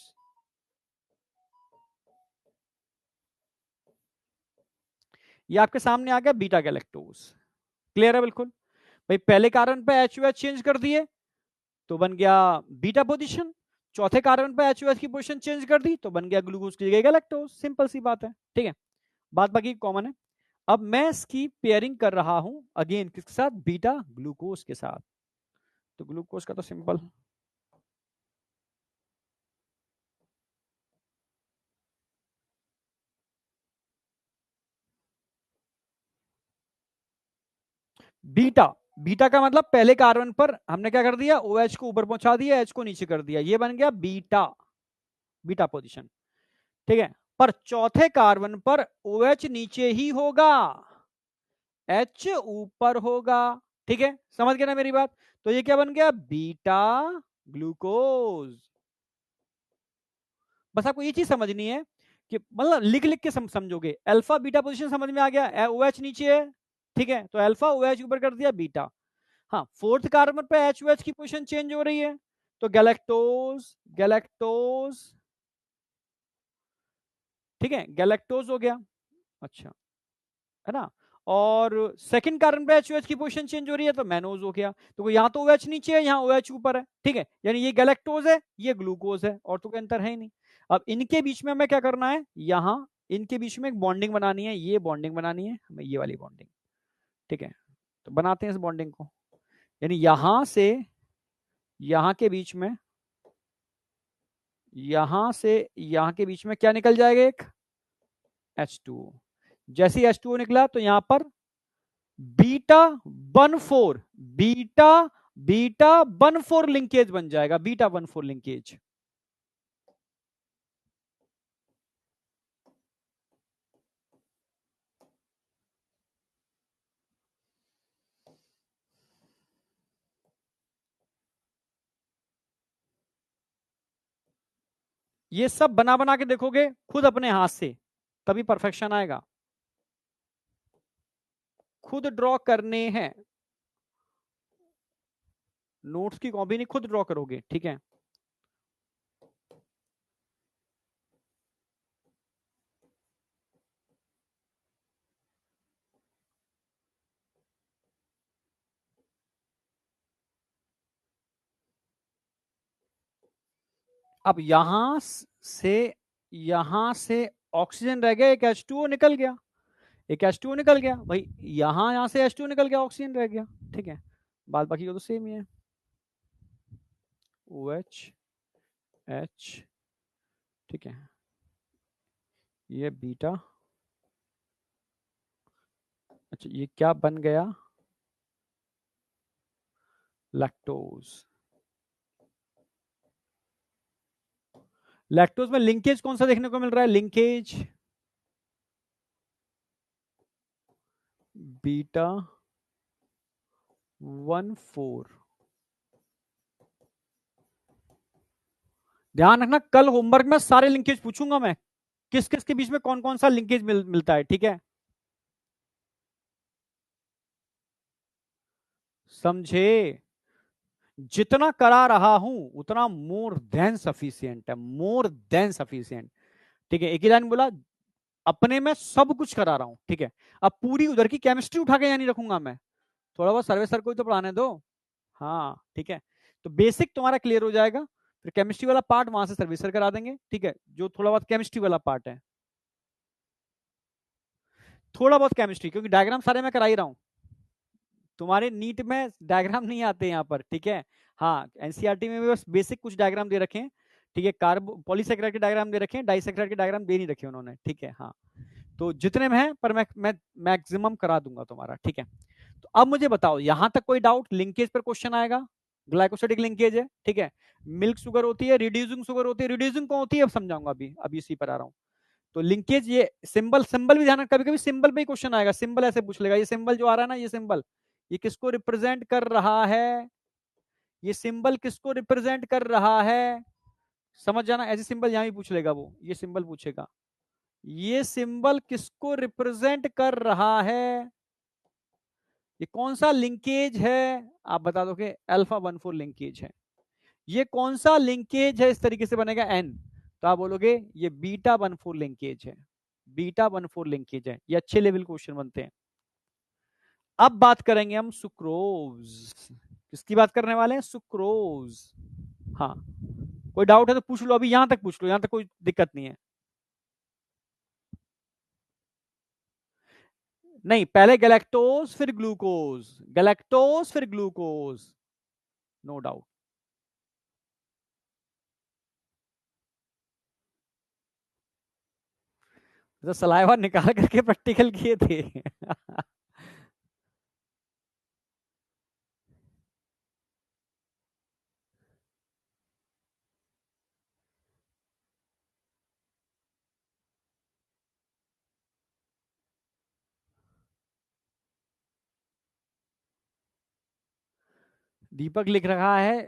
Speaker 1: ये आपके सामने आ गया बीटा गैलेक्टोज, क्लियर है बिल्कुल। भाई पहले कार्बन पे HOH चेंज कर दिए तो बन गया बीटा पोजीशन, चौथे कार्बन पे HOH की पोजीशन चेंज कर दी तो बन गया ग्लूकोज की जगह गैलेक्टोज, सिंपल सी बात है। ठीक है, बात बाकी कॉमन है। अब मैं इसकी पेयरिंग कर रहा हूं अगेन किसके साथ, बीटा ग्लूकोज के साथ, तो ग्लूकोज का तो सिंपल, बीटा, बीटा का मतलब पहले कार्बन पर हमने क्या कर दिया, OH को ऊपर पहुंचा दिया, H को नीचे कर दिया, ये बन गया बीटा, बीटा पोजीशन। ठीक है, पर चौथे कार्बन पर OH नीचे ही होगा, H ऊपर होगा। ठीक है, समझ गए ना मेरी बात, तो ये क्या बन गया, बीटा ग्लूकोज। बस आपको ये चीज समझनी है कि मतलब लिख लिख के समझोगे, अल्फा बीटा पोजीशन समझ में आ गया, OH नीचे है, ठीक है, तो अल्फा OH ऊपर कर दिया बीटा। हाँ, फोर्थ कार्बन पे HOH की पोजीशन चेंज हो रही है तो गैलेक्टोज, गैलेक्टोज, ठीक है, गैलेक्टोज हो गया। अच्छा, है ना, और सेकंड कार्बन पे HOH की पोजीशन चेंज हो रही है तो मैनोज हो गया, तो यहाँ तो OH नीचे है, यहाँ OH ऊपर है। ठीक है, यानी ये गैलेक्टोज है, ये ग्लूकोज है, और तो कोई अंतर है ही नहीं। अब इनके बीच में हमें क्या करना है, यहाँ इनके बीच में एक बॉन्डिंग बनानी है, ये बॉन्डिंग बनानी है हमें, ये वाली बॉन्डिंग। ठीक है, तो बनाते हैं इस बॉन्डिंग को, यानी यहां से यहां के बीच में, यहां से यहां के बीच में क्या निकल जाएगा, एक H2O। जैसे ही H2O निकला तो यहां पर beta one four, beta, beta one four linkage बन जाएगा, बीटा वन फोर लिंकेज। ये सब बना बना के देखोगे खुद अपने हाथ से, तभी परफेक्शन आएगा। खुद ड्रॉ करने हैं, नोट्स की कॉपी नहीं, खुद ड्रॉ करोगे। ठीक है, अब यहां से, यहां से ऑक्सीजन रह गया, एक H2O निकल गया, एक H2O निकल गया भाई, यहां से H2O निकल गया, ऑक्सीजन रह गया। ठीक है, बाद बाकी का तो सेम ही है, OH H। ठीक है, ये बीटा, अच्छा ये क्या बन गया, लैक्टोज। लैक्टोज में लिंकेज कौन सा देखने को मिल रहा है, लिंकेज बीटा 1,4। ध्यान रखना, कल होमवर्क में सारे लिंकेज पूछूंगा मैं, किस किस के बीच में कौन कौन सा लिंकेज मिलता है। ठीक है, समझे? जितना करा रहा हूं उतना मोर देन सफिशियंट है, मोर देन सफिशियंट। ठीक है, एक ही लाइन बोला, अपने में सब कुछ करा रहा हूं। ठीक है, अब पूरी उधर की केमिस्ट्री उठा के यहाँ नहीं रखूंगा मैं, थोड़ा बहुत सर्वे सर को ही तो पढ़ाने दो। हाँ ठीक है, तो बेसिक तुम्हारा क्लियर हो जाएगा, फिर केमिस्ट्री वाला पार्ट वहां से सर्विसर करा देंगे। ठीक है, जो थोड़ा बहुत केमिस्ट्री वाला पार्ट है, थोड़ा बहुत केमिस्ट्री, क्योंकि डायग्राम सारे मैं करा ही रहा हूँ, तुम्हारे नीट में डायग्राम नहीं आते यहाँ पर। ठीक है, हाँ एनसीईआरटी में भी बस बेसिक कुछ डायग्राम दे रखे हैं। ठीक है, कार्बो पॉलीसेकेराइड के डायग्राम दे रखे हैं, डाइसेकेराइड के डायग्राम दे नहीं रखे उन्होंने। ठीक है, हाँ तो जितने में है पर मैं मैक्सिमम करा दूंगा तुम्हारा। ठीक है, तो अब मुझे बताओ, यहां तक कोई डाउट? लिंकेज पर क्वेश्चन आएगा, ग्लाइकोसाइडिक लिंकेज है। ठीक है, मिल्क शुगर होती है, रिड्यूसिंग शुगर होती है, रिड्यूसिंग कौन होती है अब समझाऊंगा, अभी इसी पर आ रहा हूँ। तो लिंकेज, ये सिंबल, सिंबल भी ध्यान, कभी कभी सिंबल पे ही क्वेश्चन आएगा, सिंबल ऐसे पूछ लेगा, ये सिंबल जो आ रहा है ना, ये सिंबल ये किसको रिप्रेजेंट कर रहा है, ये सिंबल किसको रिप्रेजेंट कर रहा है, समझ जाना, ऐसे सिंबल यहां भी पूछ लेगा वो, ये सिंबल पूछेगा, ये सिंबल किसको रिप्रेजेंट कर रहा है, ये कौन सा लिंकेज है, आप बता दो कि α14 लिंकेज है। ये कौन सा लिंकेज है, इस तरीके से बनेगा एन, तो आप बोलोगे ये β14 लिंकेज है, β14 लिंकेज है। ये अच्छे लेवल क्वेश्चन बनते हैं। अब बात करेंगे हम सुक्रोज, किसकी बात करने वाले हैं, सुक्रोज। हाँ, कोई डाउट है तो पूछ लो, अभी यहां तक पूछ लो, यहां तक कोई दिक्कत नहीं है। नहीं, पहले गैलेक्टोज फिर ग्लूकोज, गैलेक्टोज फिर ग्लूकोज, नो डाउट। तो सलाइवा निकाल करके प्रैक्टिकल किए थे। दीपक लिख रहा है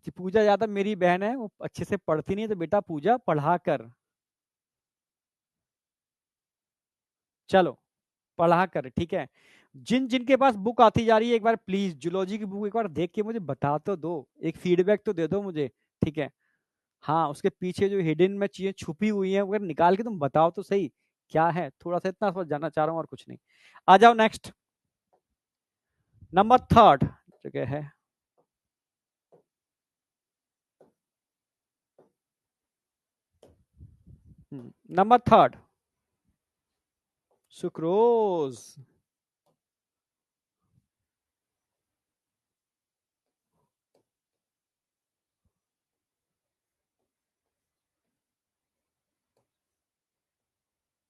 Speaker 1: कि पूजा यादव मेरी बहन है, वो अच्छे से पढ़ती नहीं, तो बेटा पूजा पढ़ा कर, चलो पढ़ा कर। ठीक है, जिन जिनके पास बुक आती जा रही है, एक बार प्लीज जूलॉजी की बुक एक बार देख के मुझे बता तो दो, एक फीडबैक तो दे दो मुझे। ठीक है, हाँ उसके पीछे जो हिडन में चीजें छुपी हुई हैं, अगर निकाल के तुम बताओ तो सही क्या है, थोड़ा सा इतना समझ जानना चाह रहा हूँ और कुछ नहीं। आ जाओ नेक्स्ट, नंबर थर्ड जगह है, नंबर थर्ड, सुक्रोज।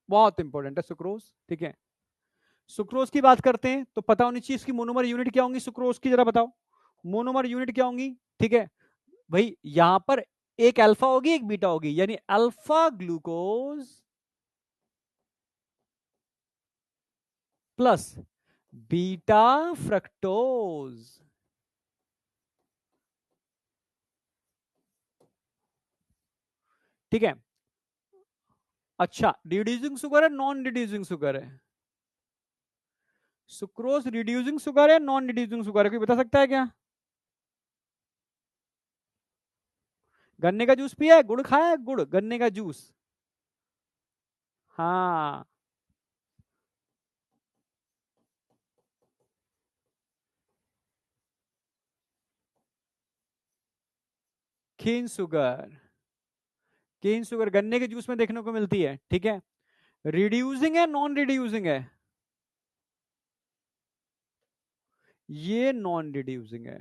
Speaker 1: बहुत इंपॉर्टेंट है सुक्रोज। ठीक है, सुक्रोज की बात करते हैं तो पता होनी चाहिए इसकी मोनोमर यूनिट क्या होंगी, सुक्रोज की जरा बताओ, मोनोमर यूनिट क्या होंगी। ठीक है भाई, यहां पर एक अल्फा होगी एक बीटा होगी, यानी alpha glucose plus beta fructose. ठीक है, अच्छा रिड्यूसिंग शुगर है नॉन रिड्यूसिंग शुगर है, सुक्रोज रिड्यूसिंग शुगर है नॉन रिड्यूसिंग शुगर है, कोई बता सकता है क्या? गन्ने का जूस पिया है, गुड़ खाया है, गुड़ गन्ने का जूस, हाँ केन शुगर, केन शुगर गन्ने के जूस में देखने को मिलती है। ठीक है, रिड्यूसिंग है नॉन रिड्यूसिंग है? ये नॉन रिड्यूसिंग है।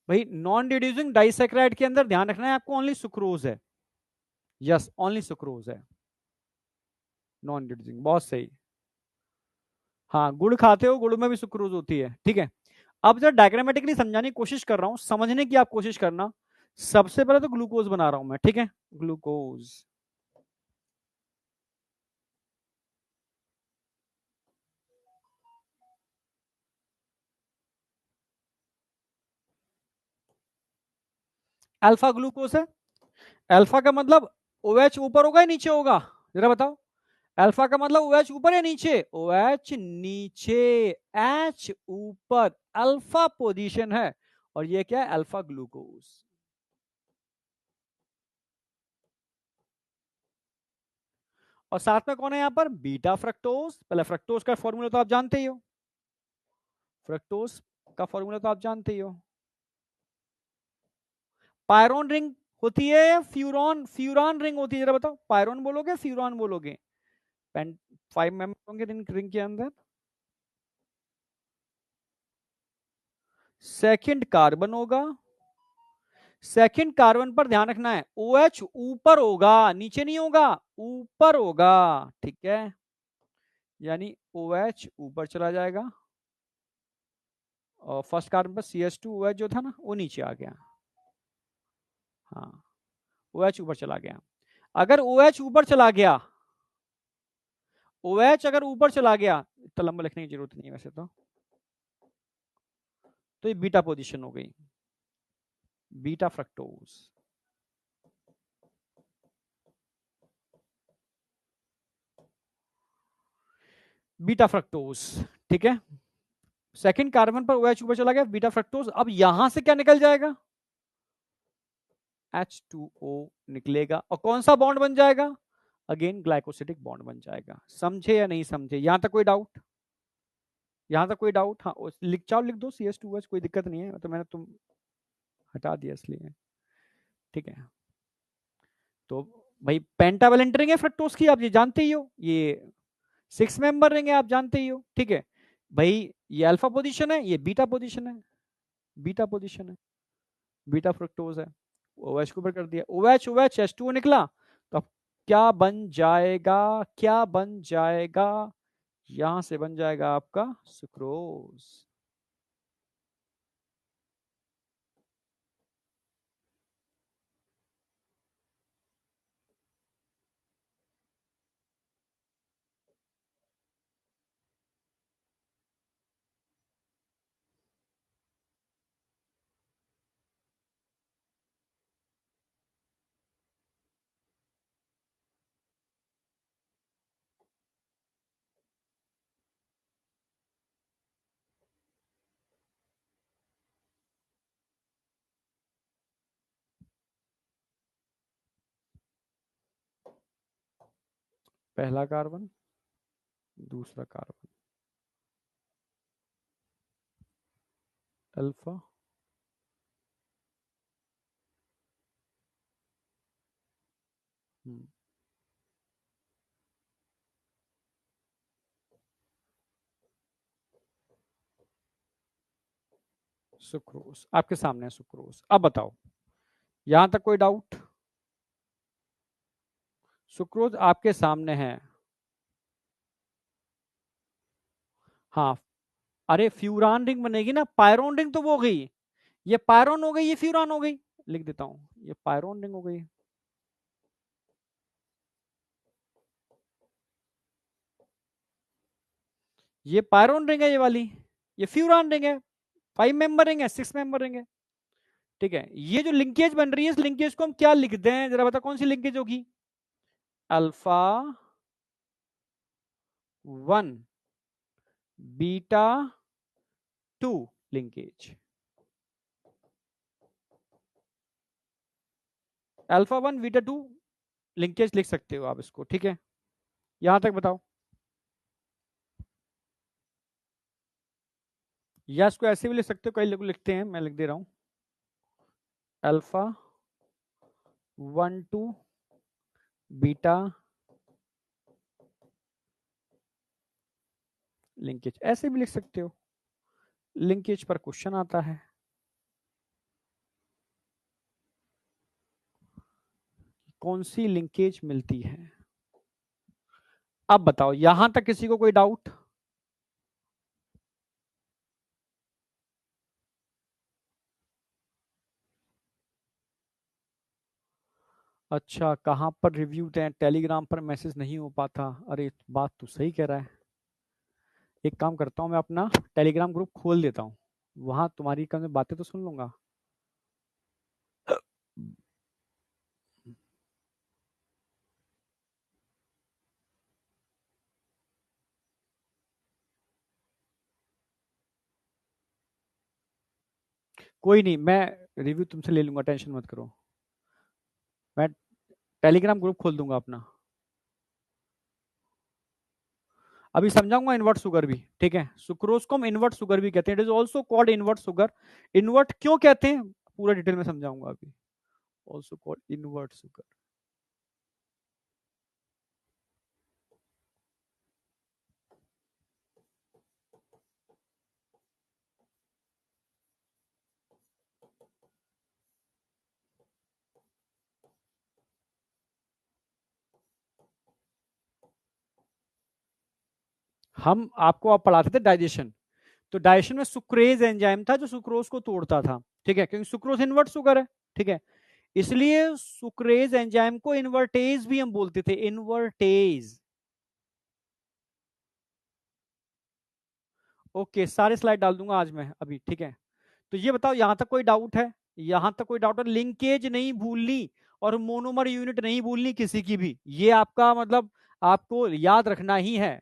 Speaker 1: भाई नॉन रिड्यूसिंग डाइसैकेराइड के अंदर ध्यान रखना है आपको, ओनली सुक्रोज है। यस, ओनली सुक्रोज है, नॉन रिड्यूसिंग। बहुत सही। हाँ, गुड़ खाते हो, गुड़ में भी सुक्रोज होती है, ठीक है। अब जब डायग्रामेटिकली समझाने की कोशिश कर रहा हूं, समझने की आप कोशिश करना। सबसे पहले तो ग्लूकोज बना रहा हूं मैं, ठीक है। ग्लूकोज, अल्फा ग्लूकोज है। अल्फा का मतलब OH ऊपर होगा या नीचे होगा, जरा बताओ। अल्फा का मतलब OH ऊपर या नीचे? OH नीचे, H ऊपर, अल्फा पोजीशन है। और ये क्या है? Alpha glucose. और साथ में कौन है यहां पर? Beta fructose. पहले फ्रक्टोज का फॉर्मूला तो आप जानते ही हो, फ्रक्टोज का फॉर्मूला तो आप जानते ही हो। पायरोन रिंग होती है या फ्यूरॉन, फ्यूरान रिंग होती है? जरा बताओ, पायरोन बोलोगे फ्यूरान बोलोगे? पेन 5 मेंबर होंगे रिंग के अंदर। सेकंड कार्बन होगा। सेकंड कार्बन पर ध्यान रखना है, OH ऊपर होगा, नीचे नहीं होगा, ऊपर होगा, ठीक है। यानी OH ऊपर चला जाएगा और फर्स्ट कार्बन पर CH2 OH जो था ना, वो नीचे आ गया। हाँ, OH ऊपर चला गया। अगर OH ऊपर चला गया, OH अगर ऊपर चला गया, इतना लंबा लिखने की जरूरत नहीं है वैसे तो ये बीटा पोजीशन हो गई, बीटा फ्रक्टोज। बीटा फ्रक्टोज, ठीक है। सेकंड कार्बन पर OH ऊपर चला गया, बीटा फ्रक्टोज। अब यहां से क्या निकल जाएगा? H2O निकलेगा और कौन सा बॉन्ड बन जाएगा? अगेन ग्लाइकोसिडिक बॉन्ड बन जाएगा। समझे या नहीं समझे? यहां तक कोई डाउट? यहां तक कोई डाउट? हाँ, लिख चाओ, लिख दो CH2H, कोई दिक्कत नहीं है, तो मैंने तुम हटा दिया इसलिए, ठीक है। तो भाई पेंटावेलेंट रिंग है फ्रक्टोज की, आप ये जानते ही हो। ये 6 मेंबर रिंग है, आप जानते ही हो, ठीक है। भाई ये अल्फा पोजीशन है, ये बीटा पोजीशन है, बीटा पोजीशन है, बीटा फ्रक्टोज है। OH को ऊपर कर दिया, OH OH H2O निकला। तो अब क्या बन जाएगा? क्या बन जाएगा? यहां से बन जाएगा आपका सुक्रोज। पहला कार्बन, दूसरा कार्बन, अल्फा, सुक्रोज आपके सामने है, सुक्रोज। अब बताओ, यहां तक कोई डाउट? सुक्रोज आपके सामने है। हाँ, अरे फ्यूरान रिंग बनेगी ना, पायरोन रिंग तो वो हो गई, ये पायरोन हो गई, ये फ्यूरान हो गई। लिख देता हूं, ये पायरोन रिंग हो गई, ये पायरोन रिंग है ये वाली, ये फ्यूरान रिंग है। 5 मेंबर रिंग है, 6 मेंबर रिंग है, ठीक है। ये जो लिंकेज बन रही है, इस लिंकेज को हम क्या लिखते हैं, जरा बता, कौन सी लिंकेज होगी? Alpha 1 beta 2 linkage. Alpha 1 beta 2 linkage लिख सकते हो आप इसको, ठीक है। यहां तक बताओ, या इसको ऐसे भी लिख सकते हो, कई लोग लिखते हैं, मैं लिख दे रहा हूं। अल्फा 1 to बीटा लिंकेज, ऐसे भी लिख सकते हो। लिंकेज पर क्वेश्चन आता है। कौन सी लिंकेज मिलती है? अब बताओ, यहां तक किसी को कोई डाउट? अच्छा, कहां पर रिव्यू टेलीग्राम पर मैसेज नहीं हो पाता? अरे बात तो सही कह रहा है। एक काम करता हूं, मैं अपना टेलीग्राम ग्रुप खोल देता हूं, वहां तुम्हारी कम बातें तो सुन लूंगा। कोई नहीं, मैं रिव्यू तुमसे ले लूंगा, टेंशन मत करो। मैं टेलीग्राम ग्रुप खोल दूंगा अपना। अभी समझाऊंगा इन्वर्ट शुगर भी, ठीक है? सुक्रोज को हम इन्वर्ट शुगर भी कहते हैं, it is also called invert sugar. Invert क्यों कहते हैं पूरा डिटेल में समझाऊंगा अभी। Also called invert sugar. हम आपको अब पढ़ाते थे डाइजेशन, तो डाइजेशन में सुक्रेज एंजाइम था जो सुक्रोज को तोड़ता था, ठीक है? क्योंकि सुक्रोज इन्वर्ट शुगर है, ठीक है? इसलिए सुक्रेज एंजाइम को इन्वर्टेज भी हम बोलते थे, इन्वर्टेज। ओके, सारे स्लाइड डाल दूंगा आज मैं अभी, ठीक है? तो ये बताओ, यहां तक कोई डाउट है? यहां तक कोई डाउट है? लिंकेज नहीं भूलनी और मोनोमर यूनिट नहीं भूलनी किसी की भी, ये आपका मतलब आपको याद रखना ही है।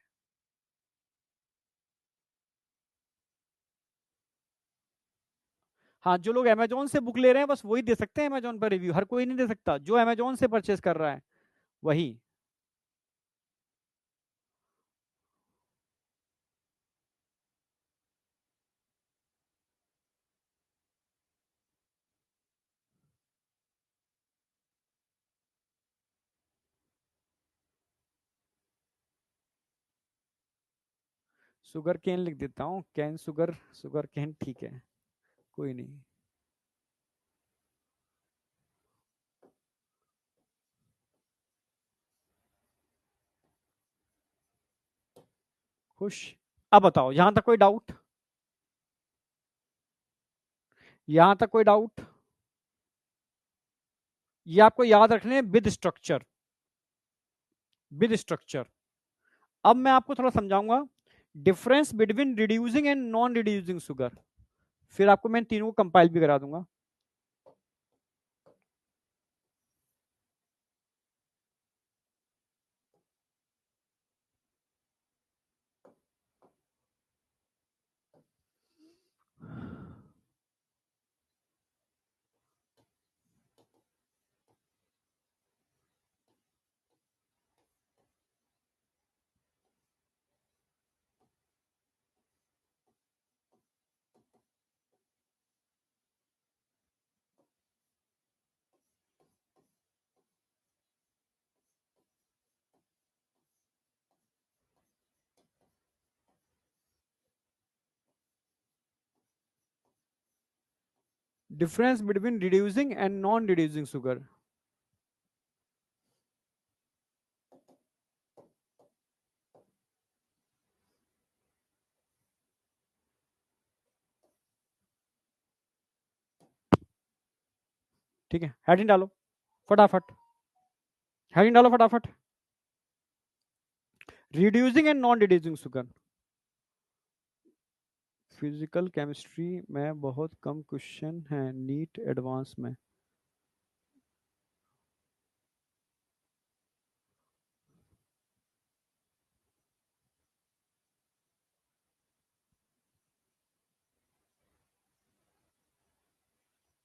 Speaker 1: हाँ, जो लोग अमेजोन से बुक ले रहे हैं बस वही दे सकते हैं अमेजोन पर रिव्यू, हर कोई नहीं दे सकता। जो अमेजोन से परचेज कर रहा है वही। शुगर केन लिख देता हूँ, कैन शुगर, शुगर केन, ठीक है, कोई नहीं। खुश? अब बताओ, यहां तक कोई डाउट? यहां तक कोई डाउट? ये आपको याद रखने हैं विद स्ट्रक्चर, विद स्ट्रक्चर। अब मैं आपको थोड़ा समझाऊंगा difference between reducing and non reducing sugar, फिर आपको मैं तीनों को कंपाइल भी करा दूंगा। Difference between reducing and non reducing sugar. ठीक है, हेडिंग डालो फटाफट, हेडिंग डालो फटाफट। Reducing and non reducing sugar. Physical chemistry में बहुत कम क्वेश्चन हैं नीट एडवांस में।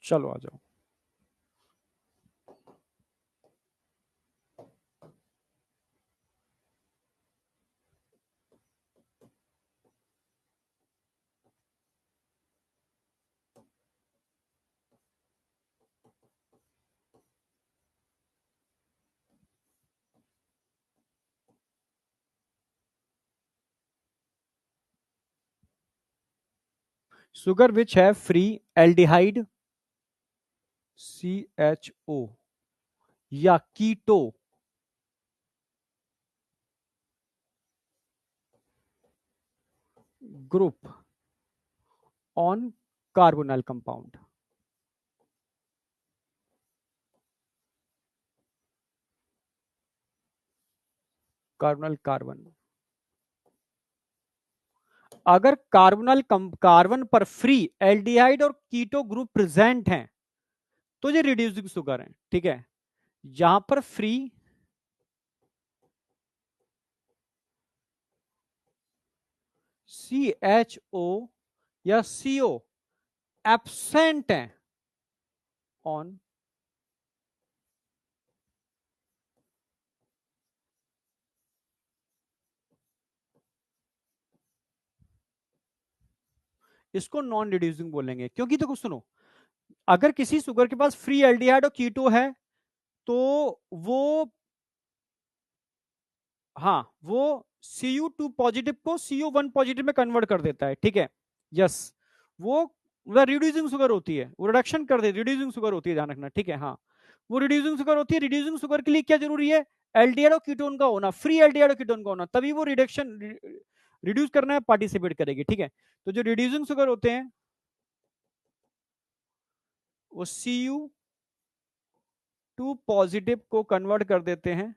Speaker 1: चलो आ जाओ। सुगर विच है फ्री एल्डिहाइड CHO या keto group on carbonyl compound. Carbonyl carbon, अगर कार्बन पर फ्री एल्डिहाइड और कीटो ग्रुप प्रेजेंट हैं तो ये रिड्यूसिंग शुगर है। ठीक है, यहां पर फ्री CHO या CO एब्सेंट है ऑन इसको नॉन रिड्यूसिंग बोलेंगे। क्योंकि तो कुछ सुनो, अगर किसी शुगर के पास फ्री एल्डिहाइड और कीटो है तो वो, हाँ, वो Cu2 पॉजिटिव को CO1 पॉजिटिव में कन्वर्ट कर देता है। ठीक है, यस, वो रिड्यूसिंग शुगर होती है, वो रिडक्शन कर दे, रिड्यूसिंग शुगर होती है, ध्यान रखना। ठीक है, हाँ, वो रिड्यूसिंग शुगर होती है। रिड्यूसिंग शुगर के लिए क्या जरूरी है? एल्डिहाइड और कीटोन का होना, फ्री एल्डिहाइड और कीटोन का होना, तभी वो रिडक्शन रिड्यूस करना है पार्टिसिपेट करेगी। ठीक है, तो जो रिड्यूसिंग शुगर होते हैं वो Cu2 पॉजिटिव को कन्वर्ट कर देते हैं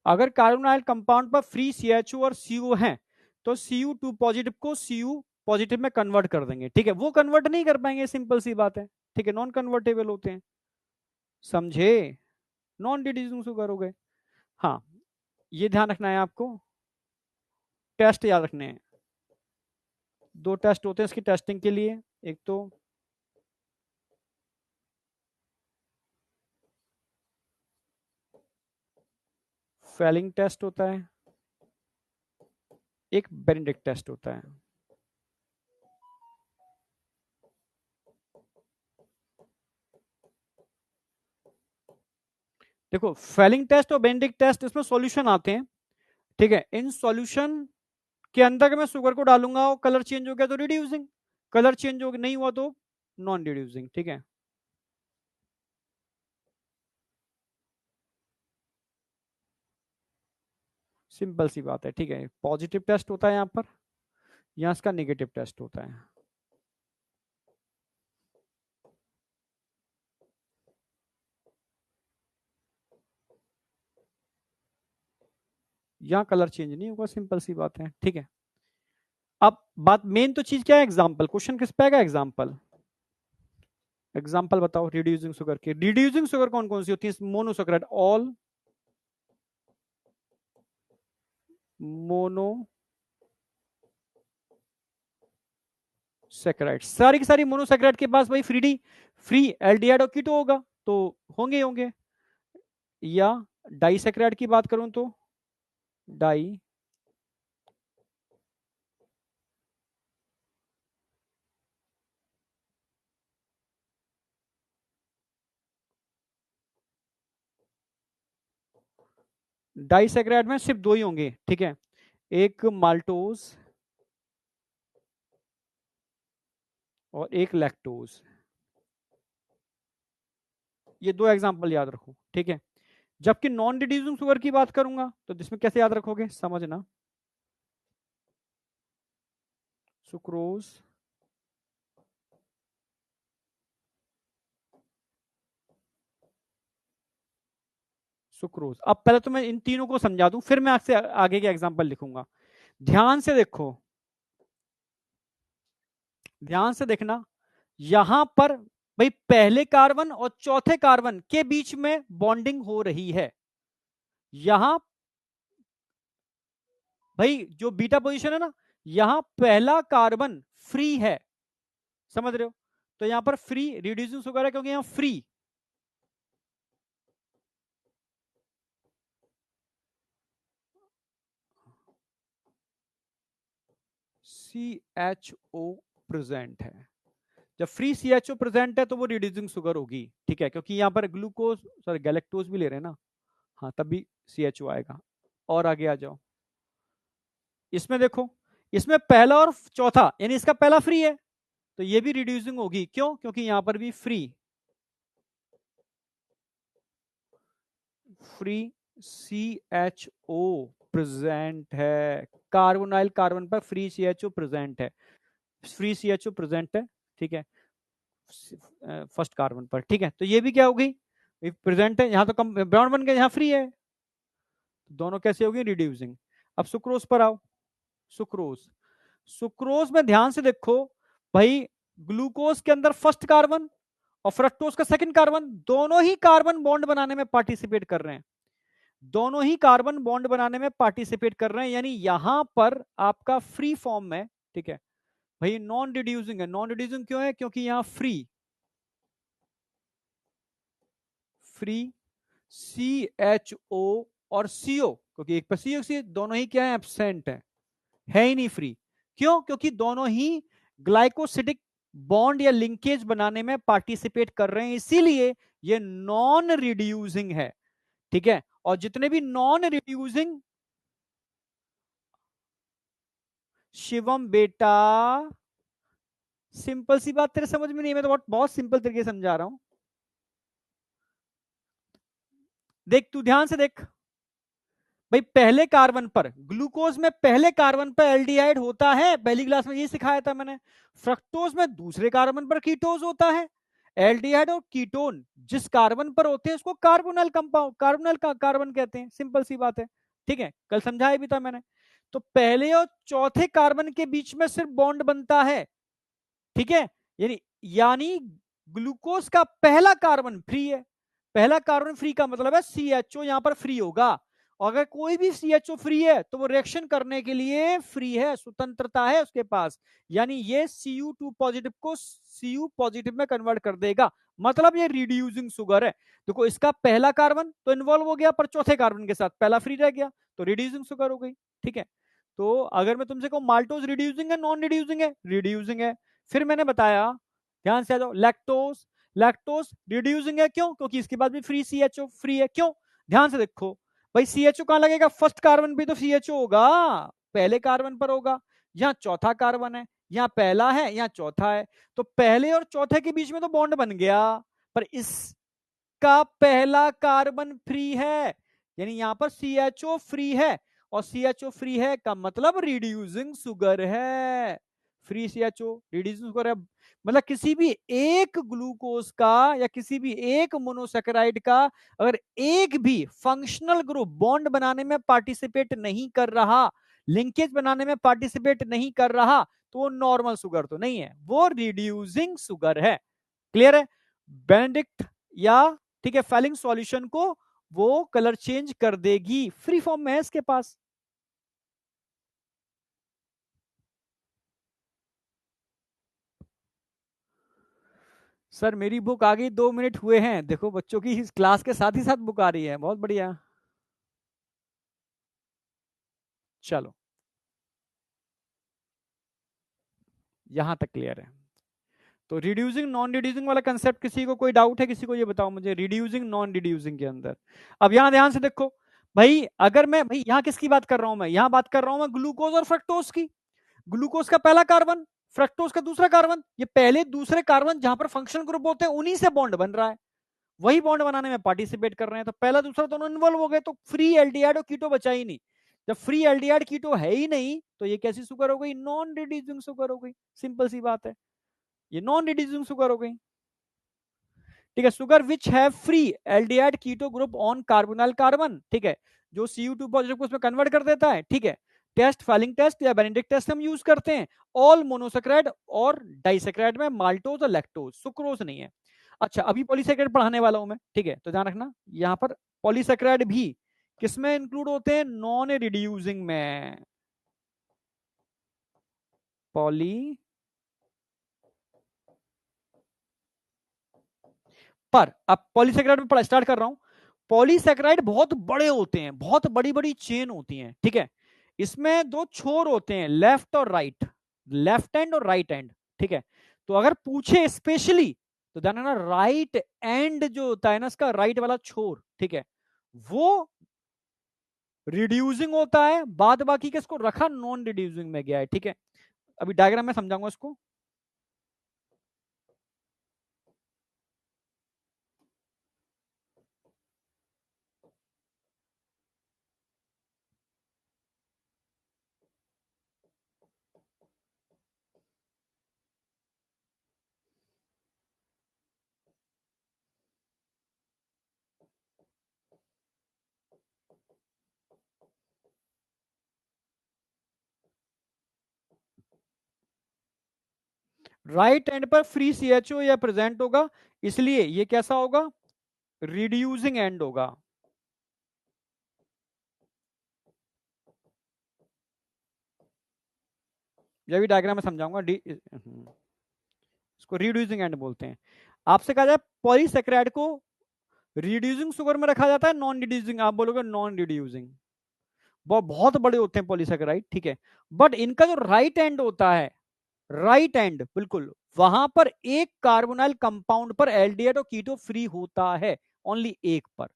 Speaker 1: अगर कार्बोनाइल कंपाउंड पर फ्री CHO और CO हैं तो Cu2 पॉजिटिव को Cu पॉजिटिव में कन्वर्ट कर देंगे। ठीक है, वो कन्वर्ट नहीं कर पाएंगे, सिंपल सी बात है। ठीक है, नॉन कन्वर्टेबल होते हैं, समझे? नॉन रिड्यूसिंग शुगर हो गए। हाँ, ये ध्यान रखना है आपको, टेस्ट याद रखने हैं। दो टेस्ट होते हैं इसकी टेस्टिंग के लिए, एक तो फेलिंग टेस्ट होता है, एक बेनेडिक्ट टेस्ट होता है। देखो, फेलिंग टेस्ट और बेनेडिक्ट टेस्ट, इसमें सॉल्यूशन आते हैं। ठीक है, इन सॉल्यूशन के अंदर मैं शुगर को डालूंगा और कलर चेंज हो गया तो रिड्यूसिंग, कलर चेंज हो नहीं हुआ तो नॉन रिड्यूसिंग। ठीक है, सिंपल सी बात है। ठीक है, पॉजिटिव टेस्ट होता है यहाँ पर, यहाँ इसका नेगेटिव टेस्ट होता है। यहाँ कलर चेंज नहीं होगा, सिंपल सी बात है। ठीक है, अब बात मेन तो चीज क्या है? एग्जाम्पल, क्वेश्चन किस पे आएगा? एग्जाम्पल। एग्जाम्पल बताओ रिड्यूसिंग शुगर की। रिड्यूसिंग शुगर कौन कौन सी होती है? मोनोसैकेराइड, ऑल मोनो सैकेराइड, सारी की सारी मोनोसैकेराइड के पास भाई फ्री एल्डिहाइड और कीटो होगा, तो होंगे होंगे। या डाइसैकेराइड की बात करूं तो डाई डाइसैकेराइड में सिर्फ दो ही होंगे। ठीक है, एक माल्टोज और एक लैक्टोज, ये दो एग्जांपल याद रखो। ठीक है, जबकि नॉन रिड्यूसिंग शुगर की बात करूंगा तो जिसमें कैसे याद रखोगे, समझना। Sucrose, sucrose. अब पहले तो मैं इन तीनों को समझा दूं, फिर मैं आपसे आगे के एग्जांपल लिखूंगा। ध्यान से देखो, ध्यान से देखना, यहां पर भाई पहले कार्बन और चौथे कार्बन के बीच में बॉन्डिंग हो रही है। यहां भाई जो बीटा पोजीशन है ना, यहां पहला कार्बन फ्री है, समझ रहे हो? तो यहां पर फ्री रिड्यूसिंग शुगर है क्योंकि यहां फ्री। CHO प्रेजेंट है। जब फ्री CHO प्रेजेंट है तो वो रिड्यूसिंग शुगर होगी, ठीक है, क्योंकि यहाँ पर ग्लूकोज सॉरी गैलेक्टोज भी ले रहे हैं ना, हाँ तब भी CHO आएगा। और आगे आ जाओ, इसमें देखो, इसमें पहला और चौथा यानी इसका पहला फ्री है तो ये भी रिड्यूसिंग होगी, क्यों? क्योंकि यहां पर भी फ्री CHO प्रेजेंट है, कार्बोनाइल कार्बन पर फ्री CHO प्रेजेंट है, फ्री CHO प्रेजेंट है, ठीक है, फर्स्ट कार्बन पर, ठीक है। तो ये भी क्या हो गई, प्रेजेंट है, यहां तो कम बॉन्ड बन गया, यहां फ्री है, दोनों कैसे होगी, रिड्यूसिंग। अब सुक्रोज पर आओ, सुक्रोज, सुक्रोज में ध्यान से देखो भाई, ग्लूकोज के अंदर फर्स्ट कार्बन और फ्रक्टोज का सेकंड कार्बन, दोनों ही कार्बन बॉन्ड बनाने में पार्टिसिपेट कर रहे हैं, दोनों ही कार्बन बॉन्ड बनाने में पार्टिसिपेट कर रहे हैं, यानी यहां पर आपका फ्री फॉर्म में, ठीक है भाई, नॉन रिड्यूसिंग है। नॉन रिड्यूसिंग क्यों है? क्योंकि यहां फ्री CHO और CO, क्योंकि एक पर CO दोनों ही क्या है, एब्सेंट है ही नहीं फ्री। क्यों? क्योंकि दोनों ही ग्लाइकोसिडिक बॉन्ड या लिंकेज बनाने में पार्टिसिपेट कर रहे हैं, इसीलिए ये नॉन रिड्यूसिंग है, ठीक है। और जितने भी नॉन रिड्यूसिंग, शिवम बेटा सिंपल सी बात तेरे समझ में नहीं है, मैं तो बहुत सिंपल तरीके से समझा रहा हूं, देख तू ध्यान से देख भाई, पहले कार्बन पर ग्लूकोज में पहले कार्बन पर एल्डिहाइड होता है, पहली क्लास में ये सिखाया था मैंने। फ्रक्टोज में दूसरे कार्बन पर कीटोज होता है। एल्डिहाइड और कीटोन जिस कार्बन पर होते हैं उसको कार्बोनाइल कंपाउंड, कार्बोनाइल का कार्बन कहते हैं, सिंपल सी बात है, ठीक है, कल समझाया भी था मैंने। तो पहले और चौथे कार्बन के बीच में सिर्फ बॉन्ड बनता है, ठीक है, यानी ग्लूकोज का पहला कार्बन फ्री है, पहला कार्बन फ्री का मतलब है CHO यहां पर फ्री होगा। अगर कोई भी CHO फ्री है तो वो रिएक्शन करने के लिए फ्री है, स्वतंत्रता है उसके पास, यानी ये Cu2 पॉजिटिव को Cu पॉजिटिव में कन्वर्ट कर देगा, मतलब ये रिड्यूसिंग शुगर है। देखो इसका पहला कार्बन तो इन्वॉल्व हो गया, पर चौथे कार्बन के साथ पहला फ्री रह गया, तो रिड्यूसिंग शुगर हो गई, ठीक है। तो अगर मैं तुमसे कहूं माल्टोज रिड्यूसिंग है नॉन रिड्यूसिंग है? रिड्यूसिंग है। फिर मैंने बताया, ध्यान से आ जाओ, लैक्टोज, लैक्टोज रिड्यूसिंग है, क्यों? क्योंकि इसके बाद भी फ्री CHO फ्री है, क्यों? ध्यान से देखो भाई, CHO कहां लगेगा, फर्स्ट कार्बन भी तो CHO होगा, पहले कार्बन पर होगा, यहां चौथा कार्बन है, यहां पहला है, यहां चौथा है, तो पहले और चौथे के बीच में तो बॉन्ड बन गया, पर इसका पहला कार्बन फ्री है, यानी यहां पर CHO फ्री है, और CHO फ्री है का मतलब रिड्यूसिंग शुगर है, फ्री CHO रिड्यूसिंग शुगर है। मतलब किसी भी एक ग्लूकोज का या किसी भी एक मोनोसेकेराइड का अगर एक भी फंक्शनल ग्रुप बॉन्ड बनाने में पार्टिसिपेट नहीं कर रहा, लिंकेज बनाने में पार्टिसिपेट नहीं कर रहा, तो वो नॉर्मल शुगर तो नहीं है, वो रिड्यूसिंग शुगर है। क्लियर है? बेनेडिक्ट या ठीक है फेलिंग सॉल्यूशन को वो कलर चेंज कर देगी, फ्री फॉर्म में है इसके पास। सर मेरी बुक आ गई, 2 मिनट हुए हैं, देखो बच्चों की इस क्लास के साथ ही साथ बुक आ रही है, बहुत बढ़िया। चलो यहां तक क्लियर है। तो रिड्यूसिंग नॉन रिड्यूसिंग वाला कंसेप्ट किसी को कोई डाउट है? किसी को ये बताओ मुझे, रिड्यूसिंग नॉन रिड्यूसिंग के अंदर। अब यहां ध्यान से देखो भाई, अगर मैं भाई यहां किसकी बात कर रहा हूं, मैं यहां बात कर रहा हूं मैं ग्लूकोज और फ्रक्टोज की। ग्लूकोज का पहला कार्बन, फ्रक्टोज का दूसरा कार्बन, ये पहले दूसरे कार्बन जहां पर फंक्शनल ग्रुप होते हैं उन्हीं से बॉन्ड बन रहा है, वही बॉन्ड बनाने में पार्टिसिपेट कर रहे हैं, तो पहला दूसरा दोनों इन्वॉल्व हो गए, तो फ्री एल्डिहाइड और कीटो बचा ही नहीं। जब फ्री एल्डिहाइड कीटो है ही नहीं तो ये कैसी शुगर हो गई, नॉन रिड्यूसिंग शुगर हो गई, सिंपल सी बात है, ये नॉन रिड्यूसिंग शुगर हो गई, ठीक है। Sugar which have free aldehyde keto group on carbonyl carbon, ठीक है, जो Cu2 पॉजिटिव को उसमें कन्वर्ट कर देता है, ठीक है। टेस्ट फेलिंग टेस्ट या बेनेडिक्ट टेस्ट हम यूज करते हैं, ऑल मोनोसेक्राइड और डाइसेक्राइड में माल्टोज और लैक्टोज, सुक्रोज नहीं है। अच्छा अभी पॉलीसेक्राइड पढ़ाने वाला हूं मैं, ठीक है, तो ध्यान रखना यहां पर पॉलीसेक्राइड भी किसमें इंक्लूड होते हैं, नॉन रिड्यूसिंग में, पॉली पर। अब पॉलीसेक्राइड में पढ़ा स्टार्ट कर रहा हूं। पॉलीसेक्राइड बहुत बड़े होते हैं, बहुत बड़ी बड़ी चेन होती हैं, ठीक है, इसमें दो छोर होते हैं, लेफ्ट और राइट, लेफ्ट एंड और राइट एंड, ठीक है। तो अगर पूछे स्पेशली तो ध्यान रखना राइट एंड जो होता है ना, इसका राइट वाला छोर, ठीक है, वो रिड्यूसिंग होता है, बाद बाकी के इसको रखा नॉन रिड्यूसिंग में गया है, ठीक है। अभी डायग्राम में समझाऊंगा इसको। राइट एंड पर फ्री सीएचओ या प्रेजेंट होगा, इसलिए ये कैसा होगा, रिड्यूसिंग एंड होगा। ये भी डायग्राम में समझाऊंगा। इसको रिड्यूसिंग एंड बोलते हैं। आपसे कहा जाए पॉलीसेक्राइड को रिड्यूसिंग शुगर में रखा जाता है नॉन रिड्यूसिंग, आप बोलोगे नॉन रिड्यूसिंग, बहुत बड़े होते हैं पॉलीसेक्राइड, ठीक है। बट इनका जो राइट एंड होता है, राइट एंड बिल्कुल, वहां पर एक कार्बोनाइल कंपाउंड पर एल्डिहाइड और कीटो फ्री होता है, ओनली एक पर,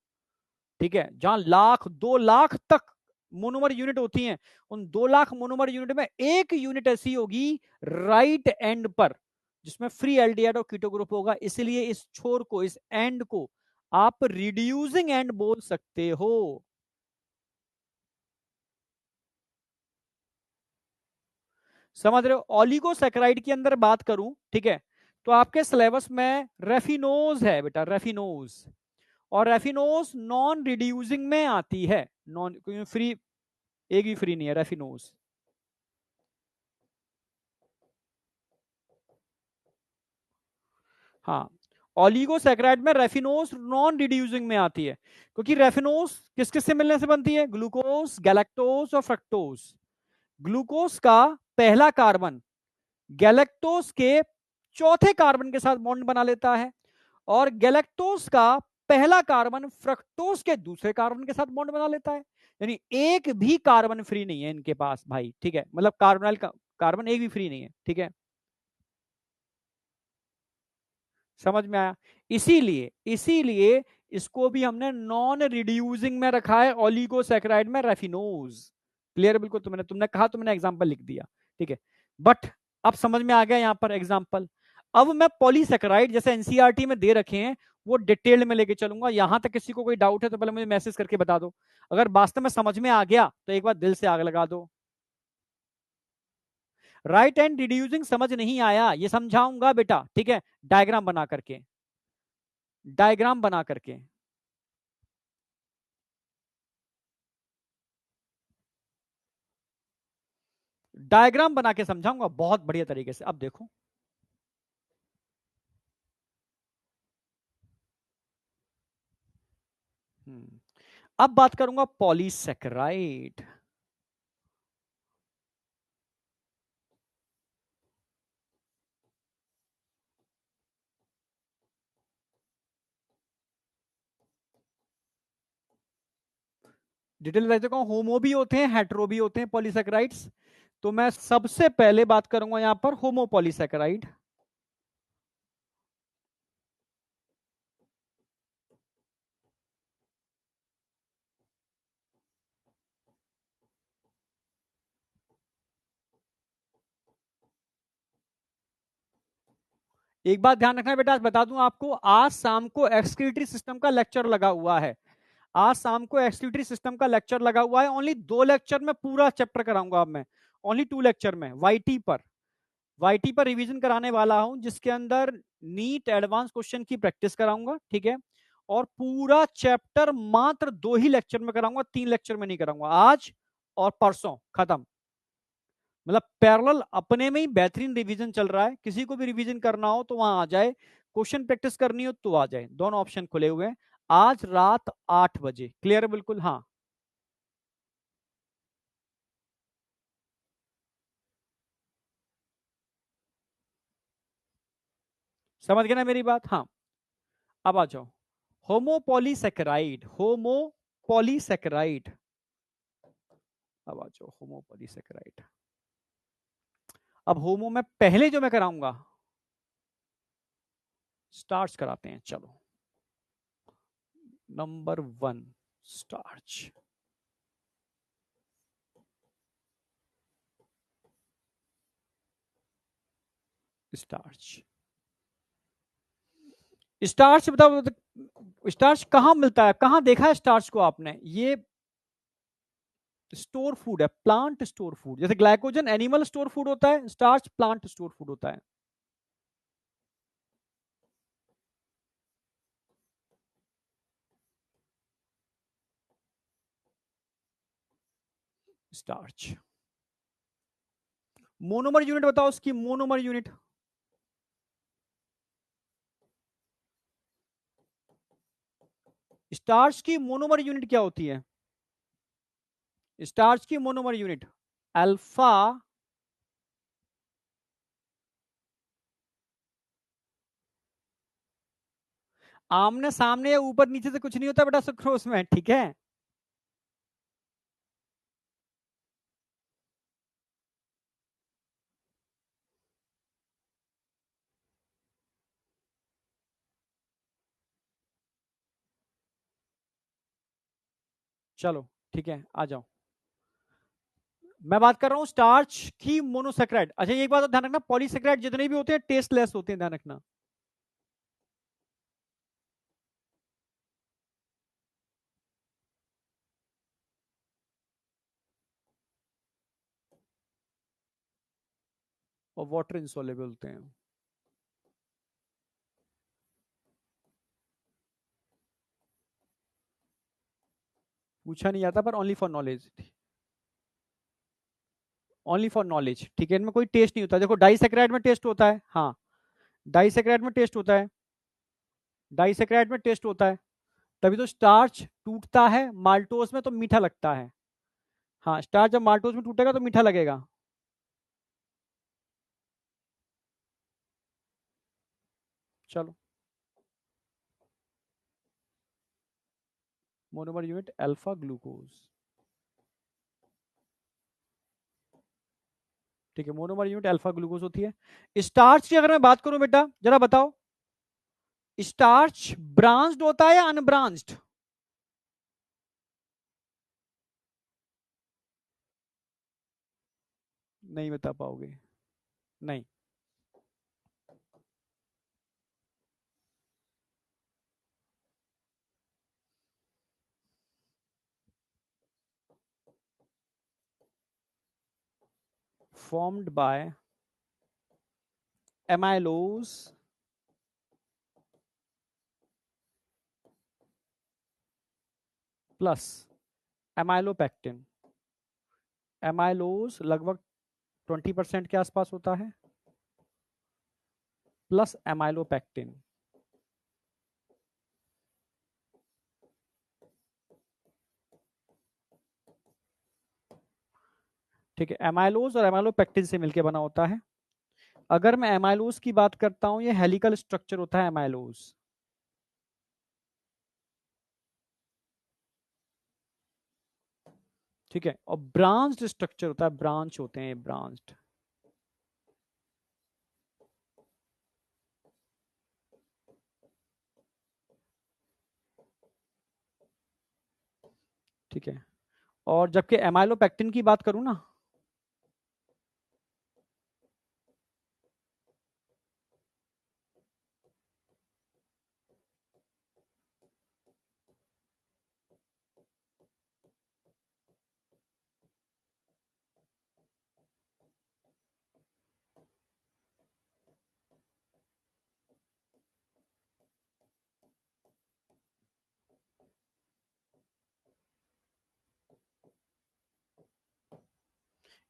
Speaker 1: ठीक है। जहां लाख 2 लाख तक मोनोमर यूनिट होती हैं, उन 2 लाख मोनोमर यूनिट में एक यूनिट ऐसी होगी राइट एंड पर जिसमें फ्री एल्डिहाइड और कीटो ग्रुप होगा, इसलिए इस छोर को, इस एंड को आप रिड्यूसिंग एंड बोल सकते हो। समझ रहे हो। ऑलिगोसैकेराइड के अंदर बात करूं, ठीक है, तो आपके सिलेबस में रेफिनोज है बेटा, रेफिनोज, और रेफिनोज नॉन रिड्यूसिंग में आती है, नॉन फ्री, एक भी फ्री नहीं है रेफिनोज। हाँ, ऑलिगोसैकेराइड में रेफिनोज नॉन रिड्यूसिंग में आती है, क्योंकि रेफिनोज किस किस से मिलने से बनती है, ग्लूकोज, गैलेक्टोज और फ्रक्टोज। ग्लूकोज का पहला कार्बन गैलेक्टोज के चौथे कार्बन के साथ बॉन्ड बना लेता है, और गैलेक्टोज का पहला कार्बन फ्रक्टोज के दूसरे कार्बन के साथ बॉन्ड बना लेता है। यानी एक भी कार्बन फ्री नहीं है इनके पास भाई, ठीक है, मतलब कार्बोनाइल का कार्बन एक भी फ्री नहीं है, ठीक है। समझ में आया। इसीलिए इसीलिए इसको भी हमने नॉन रिड्यूसिंग में रखा है, ओलिगोसैकेराइड में रेफिनोज। क्लियर बिल्कुल, तुमने कहा तो मैंने एग्जांपल लिख दिया, ठीक है। बट अब समझ में आ गया यहां पर एग्जांपल। अब मैं पॉलीसैकेराइड जैसे एनसीईआरटी में दे रखे हैं वो डिटेल में लेके चलूंगा। यहां तक किसी को कोई डाउट है तो पहले मुझे मैसेज करके बता दो। अगर वास्तव में समझ में आ गया तो एक बार दिल से आग लगा दो। राइट एंड रिड्यूसिंग समझ नहीं आया, ये समझाऊंगा बेटा, ठीक है, डायग्राम बना करके, डायग्राम बना करके। डायग्राम बना के समझाऊंगा बहुत बढ़िया तरीके से। अब देखो, अब बात करूंगा पॉलीसेकेराइड। डिटेल बता देता हूं, होमो भी होते हैं, हेट्रो भी होते हैं पॉलीसेकेराइड्स। तो मैं सबसे पहले बात करूंगा यहां पर होमो पॉलीसेकेराइड। एक बात ध्यान रखना बेटा, बता दूं आपको, आज शाम को एक्सक्रीटरी सिस्टम का लेक्चर लगा हुआ है। आज शाम को एक्सक्रीटरी सिस्टम का लेक्चर लगा हुआ है। ओनली 2 लेक्चर में पूरा चैप्टर कराऊंगा अब मैं, ओनली 2 लेक्चर में वाईटी पर, वाईटी पर रिवीजन कराने वाला हूं, जिसके अंदर नीट एडवांस क्वेश्चन की प्रैक्टिस कराऊंगा, ठीक है। और पूरा चैप्टर मात्र 2 ही लेक्चर में कराऊंगा, 3 लेक्चर में नहीं कराऊंगा। आज और परसों खत्म, मतलब पैरेलल अपने में ही बेहतरीन रिवीजन चल रहा है। किसी को भी रिवीजन करना हो तो वहां आ जाए, क्वेश्चन प्रैक्टिस करनी हो तो आ जाए, दोनों ऑप्शन खुले हुए हैं। आज रात 8 बजे, क्लियर है बिल्कुल। हाँ, समझ गए ना मेरी बात। हाँ, अब आ जाओ, होमोपॉलीसेकेराइड, होमोपॉलीसेकेराइड। अब आ जाओ होमोपॉलीसेकेराइड। अब होमो में पहले जो मैं कराऊंगा, स्टार्च कराते हैं। चलो, नंबर 1 स्टार्च। स्टार्च स्टार्च बताओ, स्टार्च कहां मिलता है, कहां देखा है स्टार्च को आपने? ये स्टोर फूड है, प्लांट स्टोर फूड। जैसे ग्लाइकोजन एनिमल स्टोर फूड होता है, स्टार्च प्लांट स्टोर फूड होता है। स्टार्च। मोनोमर यूनिट बताओ उसकी, मोनोमर यूनिट। स्टार्च की मोनोमर यूनिट क्या होती है? स्टार्च की मोनोमर यूनिट अल्फा आमने सामने या ऊपर नीचे से कुछ नहीं होता बेटा सुक्रोज में, ठीक है। चलो ठीक है, आ जाओ। मैं बात कर रहा हूं स्टार्च की मोनोसेक्राइड। अच्छा एक बात ध्यान रखना, पॉलीसेक्राइड जितने भी होते हैं टेस्टलेस होते हैं, ध्यान रखना। और वाटर इंसॉल्युबल होते हैं। पूछा नहीं जाता, पर only for knowledge, only for knowledge, ठीक है। इनमें कोई टेस्ट नहीं होता। देखो डाइसेक्राइड में टेस्ट होता है, हाँ डाइसेक्राइड में टेस्ट होता है, डाइसेक्राइड में टेस्ट होता है। तभी तो स्टार्च टूटता है माल्टोस में तो मीठा लगता है। हाँ, स्टार्च जब माल्टोस में टूटेगा तो मीठा लगेगा। चलो, मोनोमर यूनिट अल्फा ग्लूकोज, ठीक है। मोनोमर यूनिट अल्फा ग्लूकोज होती है। स्टार्च की अगर मैं बात करूं बेटा, जरा बताओ, स्टार्च ब्रांच्ड होता है या अनब्रांच्ड? नहीं बता पाओगे, नहीं। Formed by amylose plus amylopectin. Amylose लगभग 20% के आसपास होता है, प्लस एमाइलोपेक्टिन। ठीक है, एमाइलोज और एमाइलोपेक्टिन से मिलकर बना होता है। अगर मैं एमाइलोज की बात करता हूं, ये हेलिकल स्ट्रक्चर होता है एमाइलोज, ठीक है। और ब्रांच्ड स्ट्रक्चर होता है, ब्रांच होते हैं ब्रांच्ड, ठीक है। और जबकि एमाइलोपेक्टिन की बात करूं ना,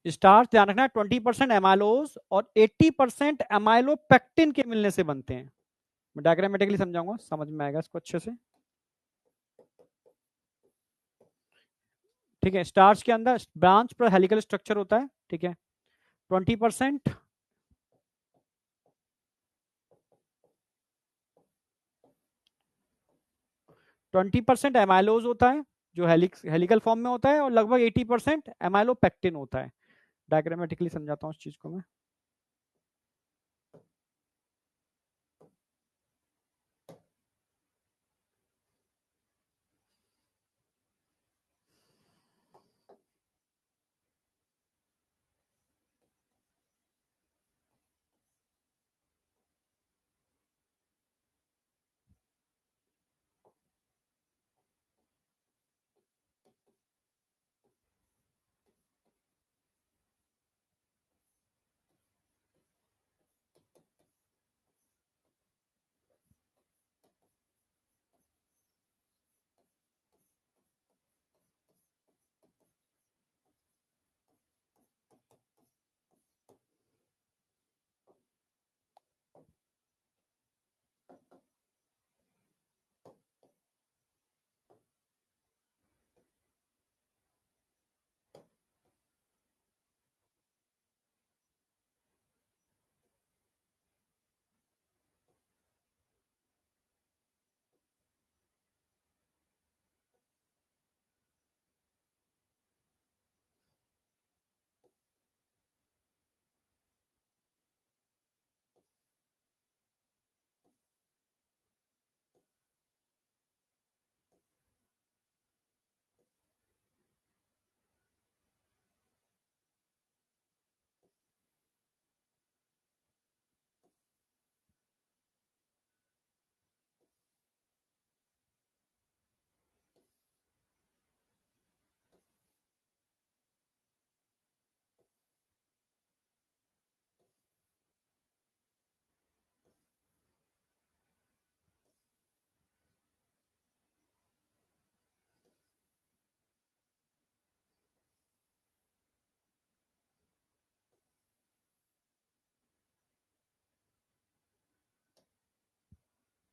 Speaker 1: स्टार्च ध्यान रखना 20% एमाइलोज और 80% एमाइलोपेक्टिन के मिलने से बनते हैं। मैं डायग्रामेटिकली समझाऊंगा, समझ में आएगा इसको अच्छे से, ठीक है। स्टार्च के अंदर ब्रांच पर हेलिकल स्ट्रक्चर होता है, ठीक है। 20% 20% एमाइलोज होता है जो हेलिकल फॉर्म में होता है, और लगभग 80% एमाइलोपेक्टिन होता है। डायग्रामेटिकली समझाता हूँ इस चीज को मैं।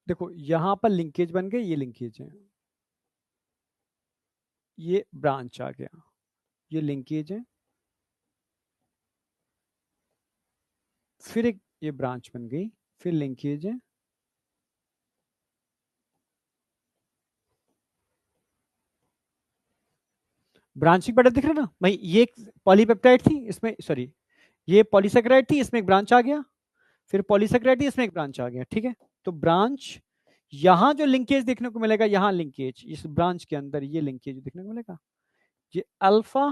Speaker 1: देखो यहां पर लिंकेज बन गए, ये लिंकेज है, ये ब्रांच आ गया, ये लिंकेज है, फिर एक ये ब्रांच बन गई, फिर लिंकेज है, ब्रांचिंग पैटर्न दिख रहा है ना भाई, ये एक पॉलीपेप्टाइड थी इसमें, सॉरी ये पॉलीसेकेराइड थी, इसमें एक ब्रांच आ गया, फिर पॉलीसेकेराइड थी, इसमें एक ब्रांच आ गया, ठीक है। तो ब्रांच, यहां जो लिंकेज देखने को मिलेगा, यहां लिंकेज, इस ब्रांच के अंदर ये लिंकेज देखने को मिलेगा, ये अल्फा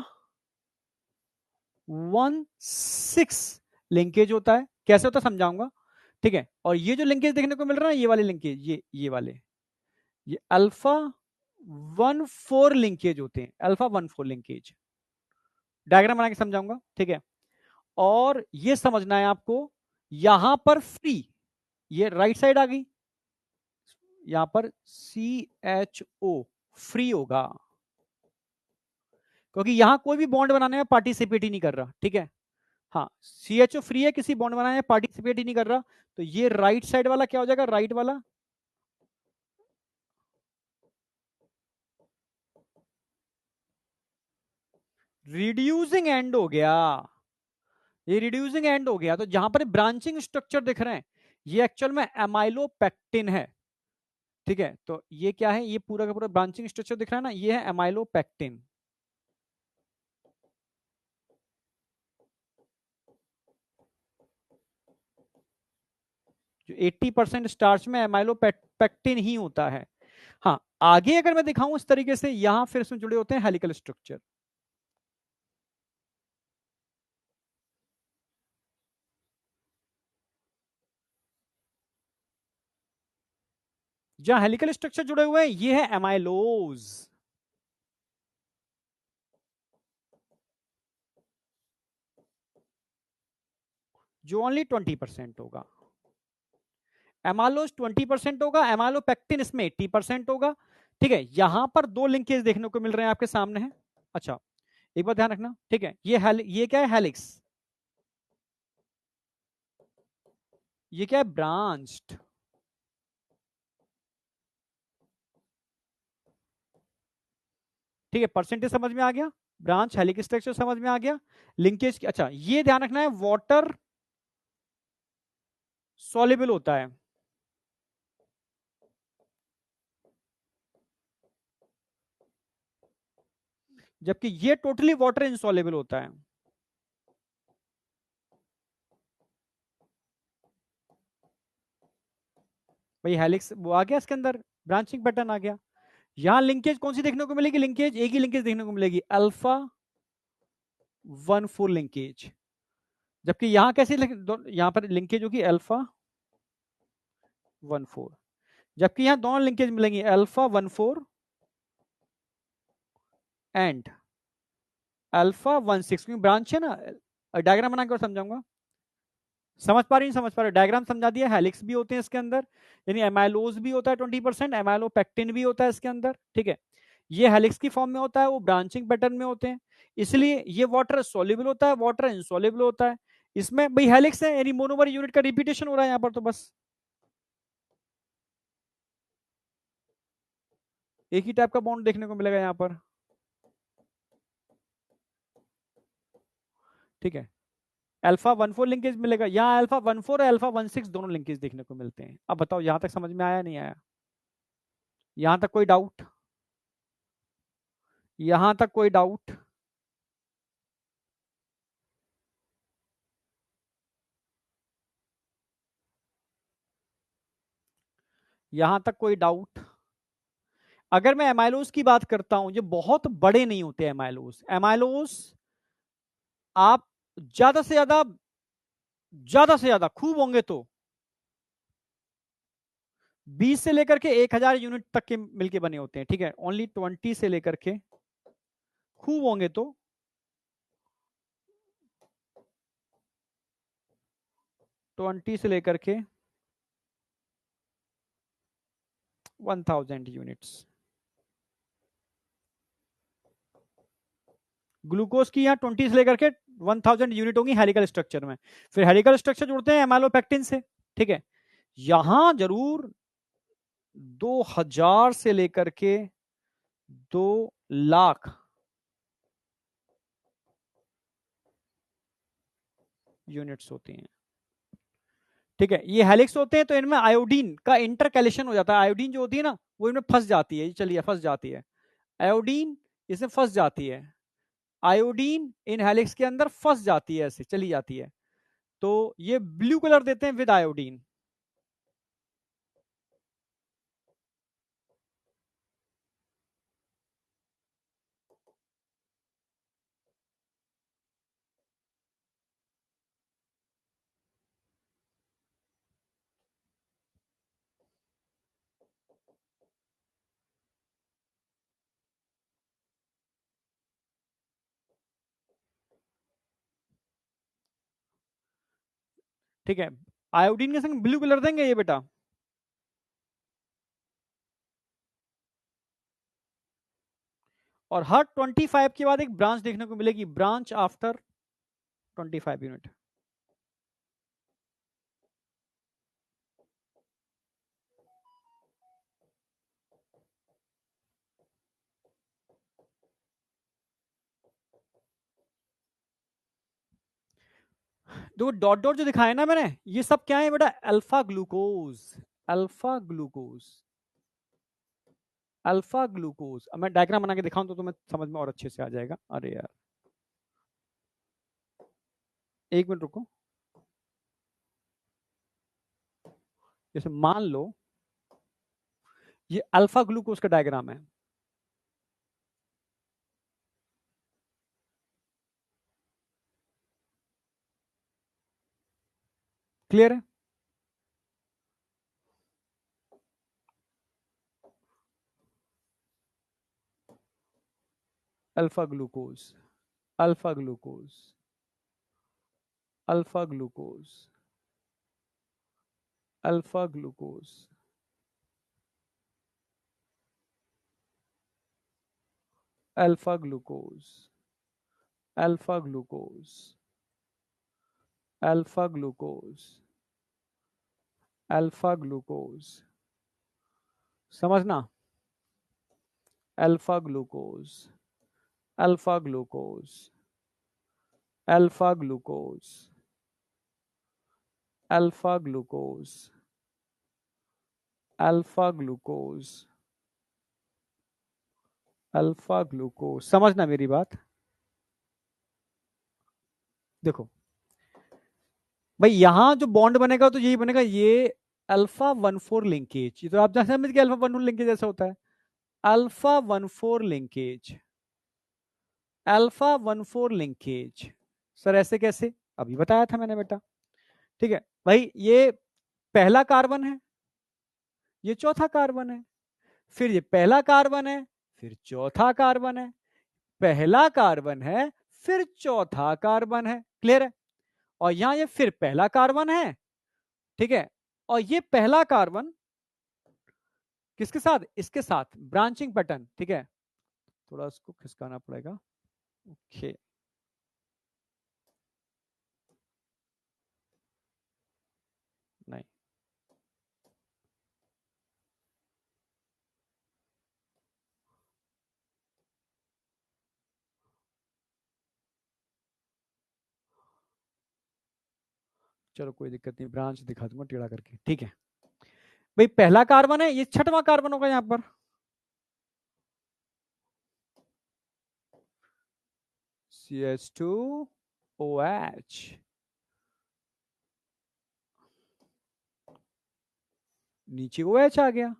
Speaker 1: 1,6 लिंकेज होता है, कैसे होता है समझाऊंगा, ठीक है। और ये जो लिंकेज देखने को मिल रहा है, ये वाले लिंकेज, ये वाले, ये अल्फा 1,4 लिंकेज होते हैं, अल्फा 1,4 लिंकेज, डायग्राम बना के समझाऊंगा, ठीक है। और ये समझना है आपको, यहां पर फ्री, ये राइट साइड आ गई, यहां पर CHO फ्री होगा, क्योंकि यहां कोई भी बॉन्ड बनाने में पार्टिसिपेट ही नहीं कर रहा, ठीक है। हाँ, CHO फ्री है, किसी बॉन्ड बनाने में पार्टिसिपेट ही नहीं कर रहा, तो ये राइट साइड वाला क्या हो जाएगा, राइट वाला रिड्यूसिंग एंड हो गया, ये रिड्यूसिंग एंड हो गया। तो जहां पर ब्रांचिंग स्ट्रक्चर दिख रहे हैं, ये एक्चुअल में एमाइलोपेक्टिन है, ठीक है। तो ये क्या है, ये पूरा का पूरा ब्रांचिंग स्ट्रक्चर दिख रहा है ना, ये है एमाइलोपेक्टिन। जो 80% स्टार्च में एमाइलोपेक्टिन ही होता है। हाँ, आगे अगर मैं दिखाऊं इस तरीके से, यहां फिर इसमें जुड़े होते हैं हेलिकल स्ट्रक्चर, जहां हेलिकल स्ट्रक्चर जुड़े हुए हैं, ये है एमाइलोज, जो ओनली 20% होगा, एमालोज 20% होगा, एमालोपेक्टिन इसमें 80% होगा, ठीक है। यहां पर दो लिंकेज देखने को मिल रहे हैं, आपके सामने है। अच्छा, एक बात ध्यान रखना, ठीक है, ये क्या है, हेलिक्स, ये क्या है, ब्रांच्ड, ठीक है। परसेंटेज समझ में आ गया, ब्रांच हेलिक स्ट्रक्चर समझ में आ गया, लिंकेज की, अच्छा ये ध्यान रखना है, वाटर सॉल्युबल होता है, जबकि ये टोटली वाटर इनसॉल्युबल होता है। भाई हेलिक्स वो आ गया, इसके अंदर ब्रांचिंग पैटर्न आ गया। यहां लिंकेज कौन सी देखने को मिलेगी, लिंकेज एक ही लिंकेज देखने को मिलेगी, अल्फा 1,4 लिंकेज, जबकि यहां कैसे यहां पर लिंकेज होगी अल्फा 1,4, जबकि यहां दोनों लिंकेज मिलेंगी, अल्फा 1,4 एंड अल्फा 1,6, क्योंकि ब्रांच है ना, डायग्राम बना कर समझाऊंगा, समझ पा रही, समझ पा रहे, डायग्राम समझा दिया। हेलिक्स भी होते हैं इसके अंदर, यानी एमाइलोज भी होता है 20%, एमाइलोपेक्टिन भी होता है इसके अंदर, ठीक है। ये हेलिक्स की फॉर्म में होता है, वो ब्रांचिंग पैटर्न में होते हैं, इसलिए ये वाटर सोल्यूबल होता है, वाटर इनसोल्युबल होता है। इसमें भाई हेलिक्स है, यानी मोनोमर यूनिट का रिपीटेशन हो रहा है यहाँ पर, तो बस एक ही टाइप का बॉन्ड देखने को मिलेगा यहाँ पर, ठीक है। अल्फा 1,4 लिंकेज मिलेगा, यहाँ अल्फा 1,4 और अल्फा 1,6 दोनों लिंकेज देखने को मिलते हैं। अब बताओ यहां तक समझ में आया नहीं आया, यहां तक कोई डाउट, यहां तक कोई डाउट, यहां तक कोई डाउट। अगर मैं एमाइलोज की बात करता हूं, ये बहुत बड़े नहीं होते एमाइलोज, एमाइलोज आप ज्यादा से ज्यादा, ज्यादा से ज्यादा खूब होंगे तो 20 से लेकर के 1,000 यूनिट तक के मिलके बने होते हैं, ठीक है। ओनली 20 से लेकर के, खूब होंगे तो 20 से लेकर के 1,000 यूनिट्स। ग्लूकोज की यहाँ 20 से लेकर के 1,000 यूनिट होंगी हेलिकल स्ट्रक्चर में, फिर हेलिकल स्ट्रक्चर जुड़ते हैं एमाइलोपेक्टिन से, ठीक है। यहां जरूर 2000 से लेकर के 2 लाख यूनिट्स होती हैं। ठीक है, ये हेलिक्स होते हैं तो इनमें आयोडीन का इंटरकैलेशन हो जाता है। आयोडीन जो होती है ना वो इनमें फंस जाती है। चलिए फंस जाती है, आयोडीन इसमें फंस जाती है, आयोडीन इन हेलिक्स के अंदर फंस जाती है, ऐसे चली जाती है। तो ये ब्लू कलर देते हैं विद आयोडीन। ठीक है, आयोडीन के संग ब्लू कलर देंगे ये बेटा। और हर 25 के बाद एक ब्रांच देखने को मिलेगी, ब्रांच आफ्टर 25 यूनिट। दो डॉट डॉट जो दिखाया ना मैंने, ये सब क्या है बेटा? Alpha glucose, alpha glucose, alpha glucose. अब मैं डायग्राम बना के दिखाऊं तो तुम्हें समझ में और अच्छे से आ जाएगा। अरे यार एक मिनट रुको। जैसे मान लो ये अल्फा ग्लूकोज का डायग्राम है, क्लियर है? Alpha glucose, alpha glucose, alpha glucose, alpha glucose, alpha glucose, alpha glucose, alpha glucose, alpha glucose, समझना, alpha glucose, alpha glucose, alpha glucose, alpha glucose, alpha glucose, alpha glucose. समझना मेरी बात। देखो भाई यहां जो बॉन्ड बनेगा तो यही बनेगा, ये अल्फा 1,4 लिंकेज। ये तो आप जैसे समझ गए अल्फा 1,4 लिंकेज ऐसा होता है। Alpha 1,4 linkage, alpha 1,4 linkage. Sir ऐसे कैसे? अभी बताया था मैंने बेटा। ठीक है भाई, ये पहला कार्बन है, ये चौथा कार्बन है, फिर ये पहला कार्बन है, फिर चौथा कार्बन है, पहला कार्बन है, फिर चौथा कार्बन है। क्लियर है? और यहां ये फिर पहला कार्बन है। ठीक है, और ये पहला कार्बन किसके साथ? इसके साथ ब्रांचिंग पैटर्न। ठीक है, थोड़ा उसको खिसकाना पड़ेगा। ओके, नहीं चलो कोई दिक्कत नहीं, ब्रांच दिखा दूंगा टेढ़ा करके। ठीक है भाई, पहला कार्बन है, ये छठवां कार्बन होगा यहां पर। CH2OH, नीचे OH आ गया,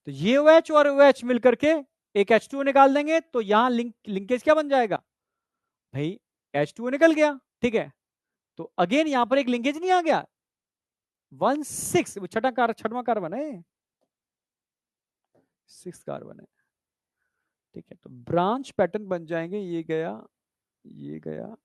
Speaker 1: तो ये OH और OH मिलकर के एक H2O निकाल देंगे, तो यहां लिंकेज क्या बन जाएगा भाई? H2O निकल गया। ठीक है, तो अगेन यहां पर एक लिंकेज नहीं आ गया? 1,6, वो छठवां कार्बन है, 6 कार्बन है। ठीक है, तो ब्रांच पैटर्न बन जाएंगे, ये गया, ये गया,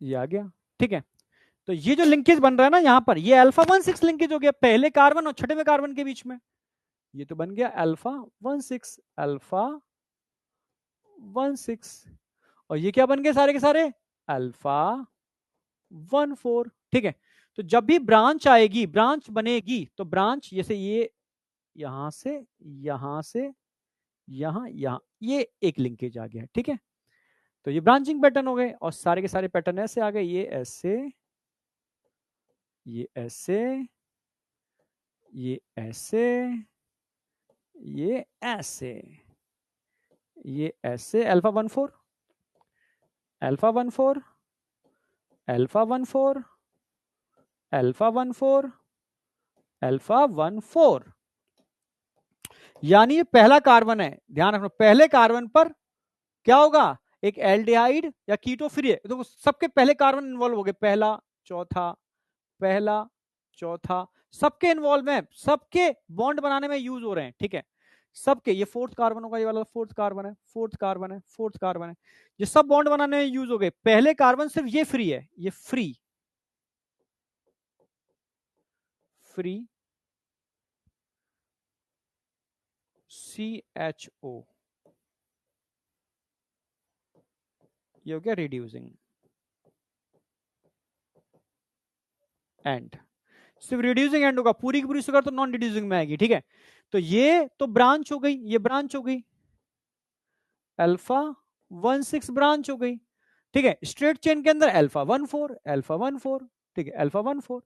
Speaker 1: ये आ गया। ठीक है, तो ये जो लिंकेज बन रहा है ना यहाँ पर, ये अल्फा 1,6 लिंकेज हो गया पहले कार्बन और छठे में कार्बन के बीच में। ये तो बन गया अल्फा 1,6, अल्फा 1,6, और ये क्या बन गए सारे के सारे, अल्फा 1,4। ठीक है, तो जब भी ब्रांच आएगी, ब्रांच बनेगी, तो ब्रांच जैसे ये यहां से यहां से यहां यहां, ये एक लिंकेज आ गया। ठीक है, तो ये ब्रांचिंग पैटर्न हो गए, और सारे के सारे पैटर्न ऐसे आ गए, ये ऐसे, ये ऐसे, ये ऐसे, ये ऐसे, ये ऐसे, alpha 1,4, alpha 1,4, alpha 1,4, alpha 1,4, alpha 1,4। यानी ये पहला कार्बन है, ध्यान रखना, पहले कार्बन पर क्या होगा, एक एल्डिहाइड या कीटो फ्री है, तो सबके पहले कार्बन इन्वॉल्व हो गए, पहला चौथा, पहला चौथा, सबके इन्वॉल्व में, सबके बॉन्ड बनाने में यूज हो रहे हैं। ठीक है, सबके, ये फोर्थ कार्बन होगा, ये वाला फोर्थ कार्बन है, फोर्थ कार्बन है, फोर्थ कार्बन है, ये सब बॉन्ड बनाने में यूज हो गए। पहले कार्बन सिर्फ ये फ्री है, ये फ्री, फ्री CHO, ये हो गया रिड्यूसिंग एंड, सिर्फ रिड्यूसिंग एंड होगा, पूरी की पूरी शुगर तो नॉन रिड्यूसिंग में आएगी। ठीक है, तो ये तो ब्रांच हो गई, ये ब्रांच हो गई, अल्फा 1,6 ब्रांच हो गई। ठीक है, स्ट्रेट चेन के अंदर अल्फा 1,4, अल्फा 1,4, ठीक है, अल्फा 1,4,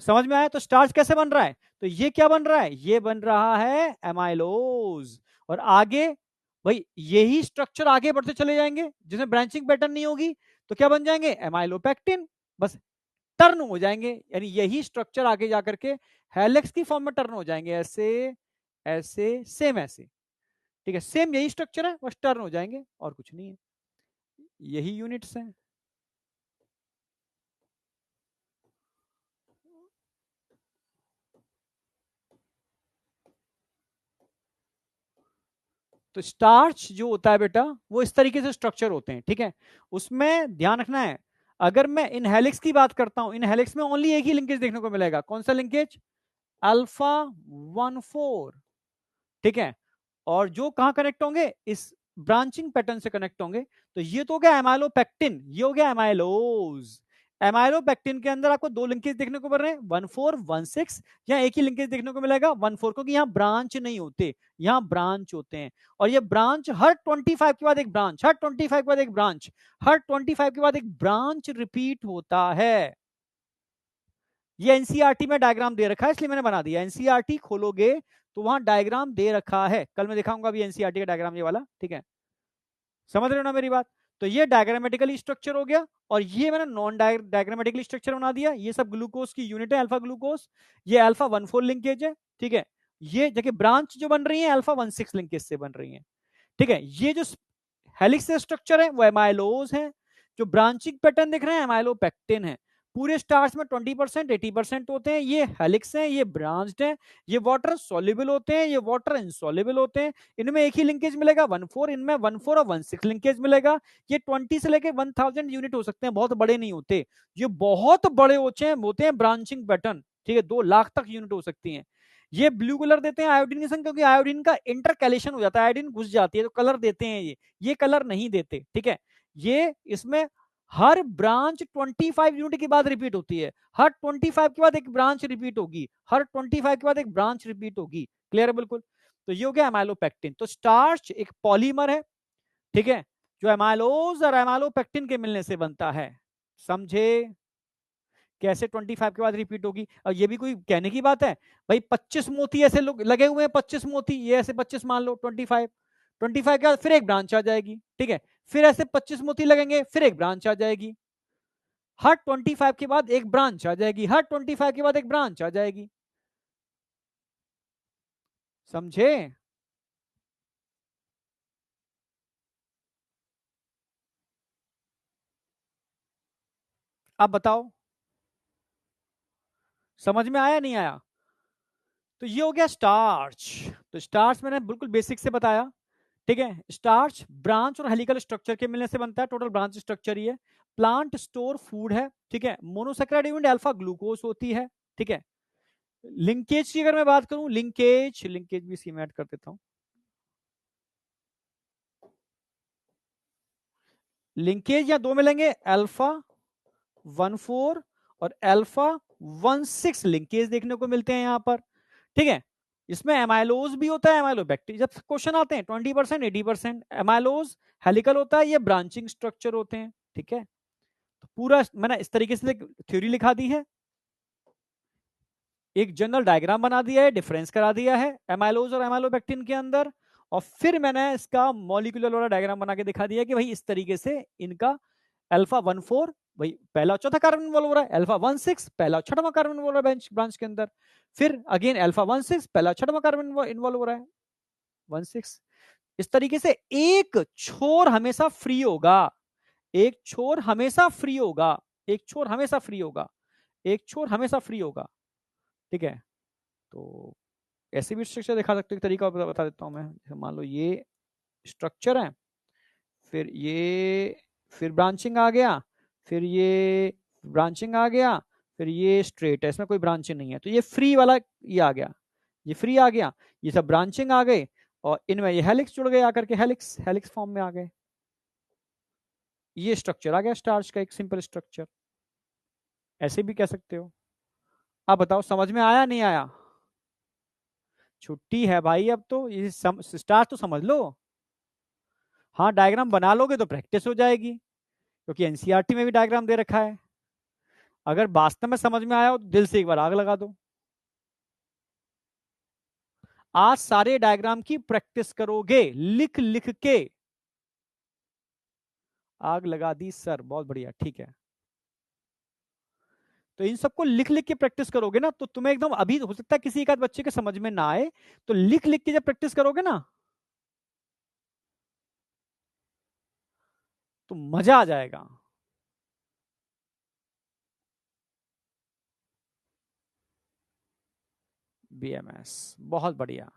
Speaker 1: समझ में आया। तो स्टार्च कैसे बन रहा है, तो ये क्या बन रहा है, ये बन रहा है एमाइलोज, और आगे भाई यही स्ट्रक्चर आगे बढ़ते चले जाएंगे, जिसमें ब्रांचिंग पैटर्न नहीं होगी, तो क्या बन जाएंगे, एमाइलोपेक्टिन, बस टर्न हो जाएंगे, यानी यही स्ट्रक्चर आगे जाकर के हेलिक्स की फॉर्म में टर्न हो जाएंगे, ऐसे ऐसे सेम ऐसे। ठीक है, सेम यही स्ट्रक्चर है, बस टर्न हो जाएंगे, और कुछ नहीं है, यही यूनिट्स हैं। तो स्टार्च जो होता है बेटा, वो इस तरीके से स्ट्रक्चर होते हैं। ठीक है, उसमें ध्यान रखना है, अगर मैं इन हेलिक्स की बात करता हूं, इन हेलिक्स में ओनली एक ही लिंकेज देखने को मिलेगा, कौन सा लिंकेज, अल्फा 1,4। ठीक है, और जो कहां कनेक्ट होंगे, इस ब्रांचिंग पैटर्न से कनेक्ट होंगे। तो ये तो हो गया एमाइलोपेक्टिन, ये हो गया एमाइलोज। एमाइलोपेक्टिन के अंदर आपको दो लिंकेज देखने को मिल रहे हैं, 1,4 1,6, या एक ही लिंकेज देखने को मिलेगा 1,4, क्योंकि यहाँ ब्रांच नहीं होते, यहाँ ब्रांच होते हैं। और ये ब्रांच हर 25 के बाद एक ब्रांच, हर 25 के बाद एक ब्रांच, हर 25 के बाद एक ब्रांच रिपीट होता है। ये एनसीईआरटी में डायग्राम दे रखा है, इसलिए मैंने बना दिया, एनसीईआरटी खोलोगे तो वहां डायग्राम दे रखा है, कल मैं दिखाऊंगा अभी एनसीईआरटी का डायग्राम ये वाला। ठीक है, समझ रहे हो ना मेरी बात। तो ये डायग्रामेटिकली स्ट्रक्चर हो गया, और ये मैंने नॉन डायग्रामेटिकली स्ट्रक्चर बना दिया। ये सब ग्लूकोज की यूनिट है, अल्फा ग्लूकोज, ये अल्फा 1,4 लिंकेज है। ठीक है, ये जगह ब्रांच जो बन रही है अल्फा 1,6 लिंकेज से बन रही है। ठीक है, ये जो हेलिक्स स्ट्रक्चर है वो एमाइलोज है, जो ब्रांचिंग पैटर्न दिख रहे हैं एमाइलोपेक्टिन है। पूरे स्टार्च में 20% 80% होते हैं, ये हेलिक्स हैं, ये ब्रांच्ड हैं, ये वाटर सॉल्युबल होते हैं, ये वाटर इनसॉल्युबल होते हैं। इनमें एक ही लिंकेज मिलेगा 1,4, इनमें 1,4 और 1,6 लिंकेज मिलेगा। ये 20 से लेके 1,000 यूनिट हो सकते हैं, बहुत बड़े नहीं होते। ये बहुत बड़े होते हैं ब्रांचिंग पैटर्न। ठीक है, 2 लाख तक यूनिट हो सकती है। ये ब्लू कलर देते हैं आयोडीन के संग, क्योंकि आयोडीन का इंटरकैलेशन हो जाता है, आयोडीन घुस जाती है, तो कलर देते हैं ये कलर नहीं देते। ठीक है, ये इसमें हर ब्रांच 25 यूनिट के बाद रिपीट होती है, हर 25 के बाद एक ब्रांच रिपीट होगी, हर 25 के बाद एक ब्रांच रिपीट होगी। क्लियर है बिल्कुल। तो ये हो गया एमाइलोपेक्टिन। तो स्टार्च एक पॉलीमर है, ठीक है, जो एमाइलोज और एमाइलोपेक्टिन के मिलने से बनता है। समझे कैसे 25 के बाद रिपीट होगी। और ये भी कोई कहने की बात है भाई, 25 मोती ऐसे लोग लगे हुए हैं, 25 मोती, ये ऐसे 25 मान लो, 25 के बाद फिर एक ब्रांच आ जाएगी। ठीक है, फिर ऐसे 25 मोती लगेंगे, फिर एक ब्रांच आ जाएगी, हर 25 के बाद एक ब्रांच आ जाएगी, हर 25 के बाद एक ब्रांच आ जाएगी। समझे। अब बताओ समझ में आया नहीं आया। तो ये हो गया स्टार्च। तो स्टार्च मैंने बिल्कुल बेसिक से बताया। ठीक है, स्टार्च ब्रांच और हेलिकल स्ट्रक्चर के मिलने से बनता है, टोटल ब्रांच स्ट्रक्चर ही है। प्लांट स्टोर फूड है, ठीक है। मोनोसेक्राइड यूनिट अल्फा ग्लूकोज होती है, ठीक है। लिंकेज की अगर मैं बात करूं, लिंकेज भी सी में ऐड कर देता हूं। लिंकेज या दो मिलेंगे, अल्फा 14 और अल्फा 16 लिंकेज देखने को मिलते हैं यहां पर, ठीक है। इसमें एमाइलोज भी होता है, एमाइलोबैक्टीरिया, जब क्वेश्चन आते हैं 20% 80%। एमाइलोज हेलिकल होता है, ये ब्रांचिंग स्ट्रक्चर होते हैं, ठीक है। तो पूरा मैंने इस तरीके से थ्योरी लिखा दी है, एक जनरल डायग्राम बना दिया है, डिफरेंस करा दिया है एमाइलोज और एमाइलोबैक्टिन के अंदर, और फिर मैंने इसका मॉलिक्यूलर वाला डायग्राम बना के दिखा दिया कि भाई इस तरीके से इनका अल्फा 14 भाई पहला चौथा कार्बन इन्वॉल्व हो रहा है, अल्फा 16 पहला छठवां कार्बन इन्वॉल्व हो रहा है ब्रांच के अंदर, फिर अगेन अल्फा 16 पहला छठवां कार्बन इन्वॉल्व हो रहा है 16। इस तरीके से एक छोर हमेशा फ्री होगा, एक छोर हमेशा फ्री होगा, एक छोर हमेशा फ्री होगा, एक छोर हमेशा फ्री होगा, ठीक है। तो ऐसे भी स्ट्रक्चर दिखा सकते हो, तरीका बता देता हूं मैं। मान लो ये स्ट्रक्चर है, फिर ये, फिर ब्रांचिंग आ गया, फिर ये ब्रांचिंग आ गया, फिर ये स्ट्रेट है, इसमें कोई ब्रांचिंग नहीं है, तो ये फ्री वाला ये आ गया, ये फ्री आ गया, ये सब ब्रांचिंग आ गए, और इनमें ये हेलिक्स जुड़ गए आकर के, हेलिक्स हेलिक्स फॉर्म में आ गए। ये स्ट्रक्चर आ गया स्टार्च का, एक सिंपल स्ट्रक्चर, ऐसे भी कह सकते हो। अब बताओ समझ में आया नहीं आया? छुट्टी है भाई अब तो, ये स्टार्च तो समझ लो। हाँ डायग्राम बना लोगे तो प्रैक्टिस हो जाएगी, क्योंकि एनसीईआरटी में भी डायग्राम दे रखा है। अगर वास्तव में समझ में आया हो तो दिल से एक बार आग लगा दो। आज सारे डायग्राम की प्रैक्टिस करोगे, लिख लिख के। आग लगा दी सर, बहुत बढ़िया, ठीक है। तो इन सबको लिख लिख के प्रैक्टिस करोगे ना, तो तुम्हें एकदम, अभी हो सकता है किसी एक आध बच्चे के समझ में ना आए, तो लिख लिख के जब प्रैक्टिस करोगे ना तो मजा आ जाएगा। बीएमएस बहुत बढ़िया।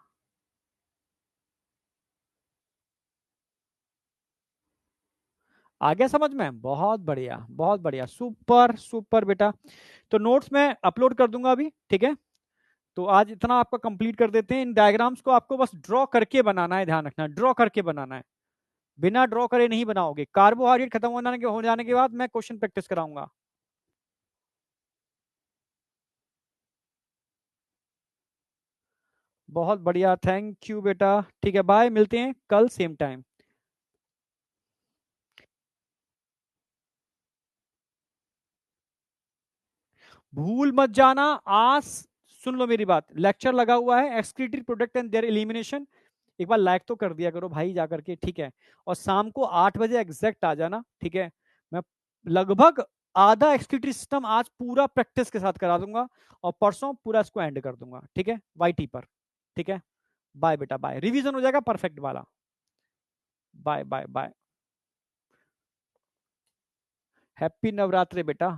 Speaker 1: आ गया समझ में? बहुत बढ़िया, बहुत बढ़िया, सुपर सुपर बेटा। तो नोट्स मैं अपलोड कर दूंगा अभी, ठीक है। तो आज इतना आपका कंप्लीट कर देते हैं। इन डायग्राम्स को आपको बस ड्रॉ करके बनाना है, ध्यान रखना, ड्रॉ करके बनाना है, बिना ड्रॉ करे नहीं बनाओगे। कार्बोहाइड्रेट खत्म हो जाने के बाद मैं क्वेश्चन प्रैक्टिस कराऊंगा। बहुत बढ़िया, थैंक यू बेटा, ठीक है, बाय, मिलते हैं कल सेम टाइम। भूल मत जाना, आज सुन लो मेरी बात, लेक्चर लगा हुआ है excretory product and there elimination, एक बार लाइक तो कर दिया करो भाई जा करके, ठीक है। और शाम को 8 बजे एग्जैक्ट आ जाना, ठीक है। मैं लगभग आधा एक्सक्रीटरी सिस्टम आज पूरा प्रैक्टिस के साथ करा दूंगा, और परसों पूरा इसको एंड कर दूंगा, ठीक है, वाईटी पर, ठीक है। बाय बेटा, बाय, रिवीजन हो जाएगा परफेक्ट वाला। Bye bye bye. Happy Navratri बेटा।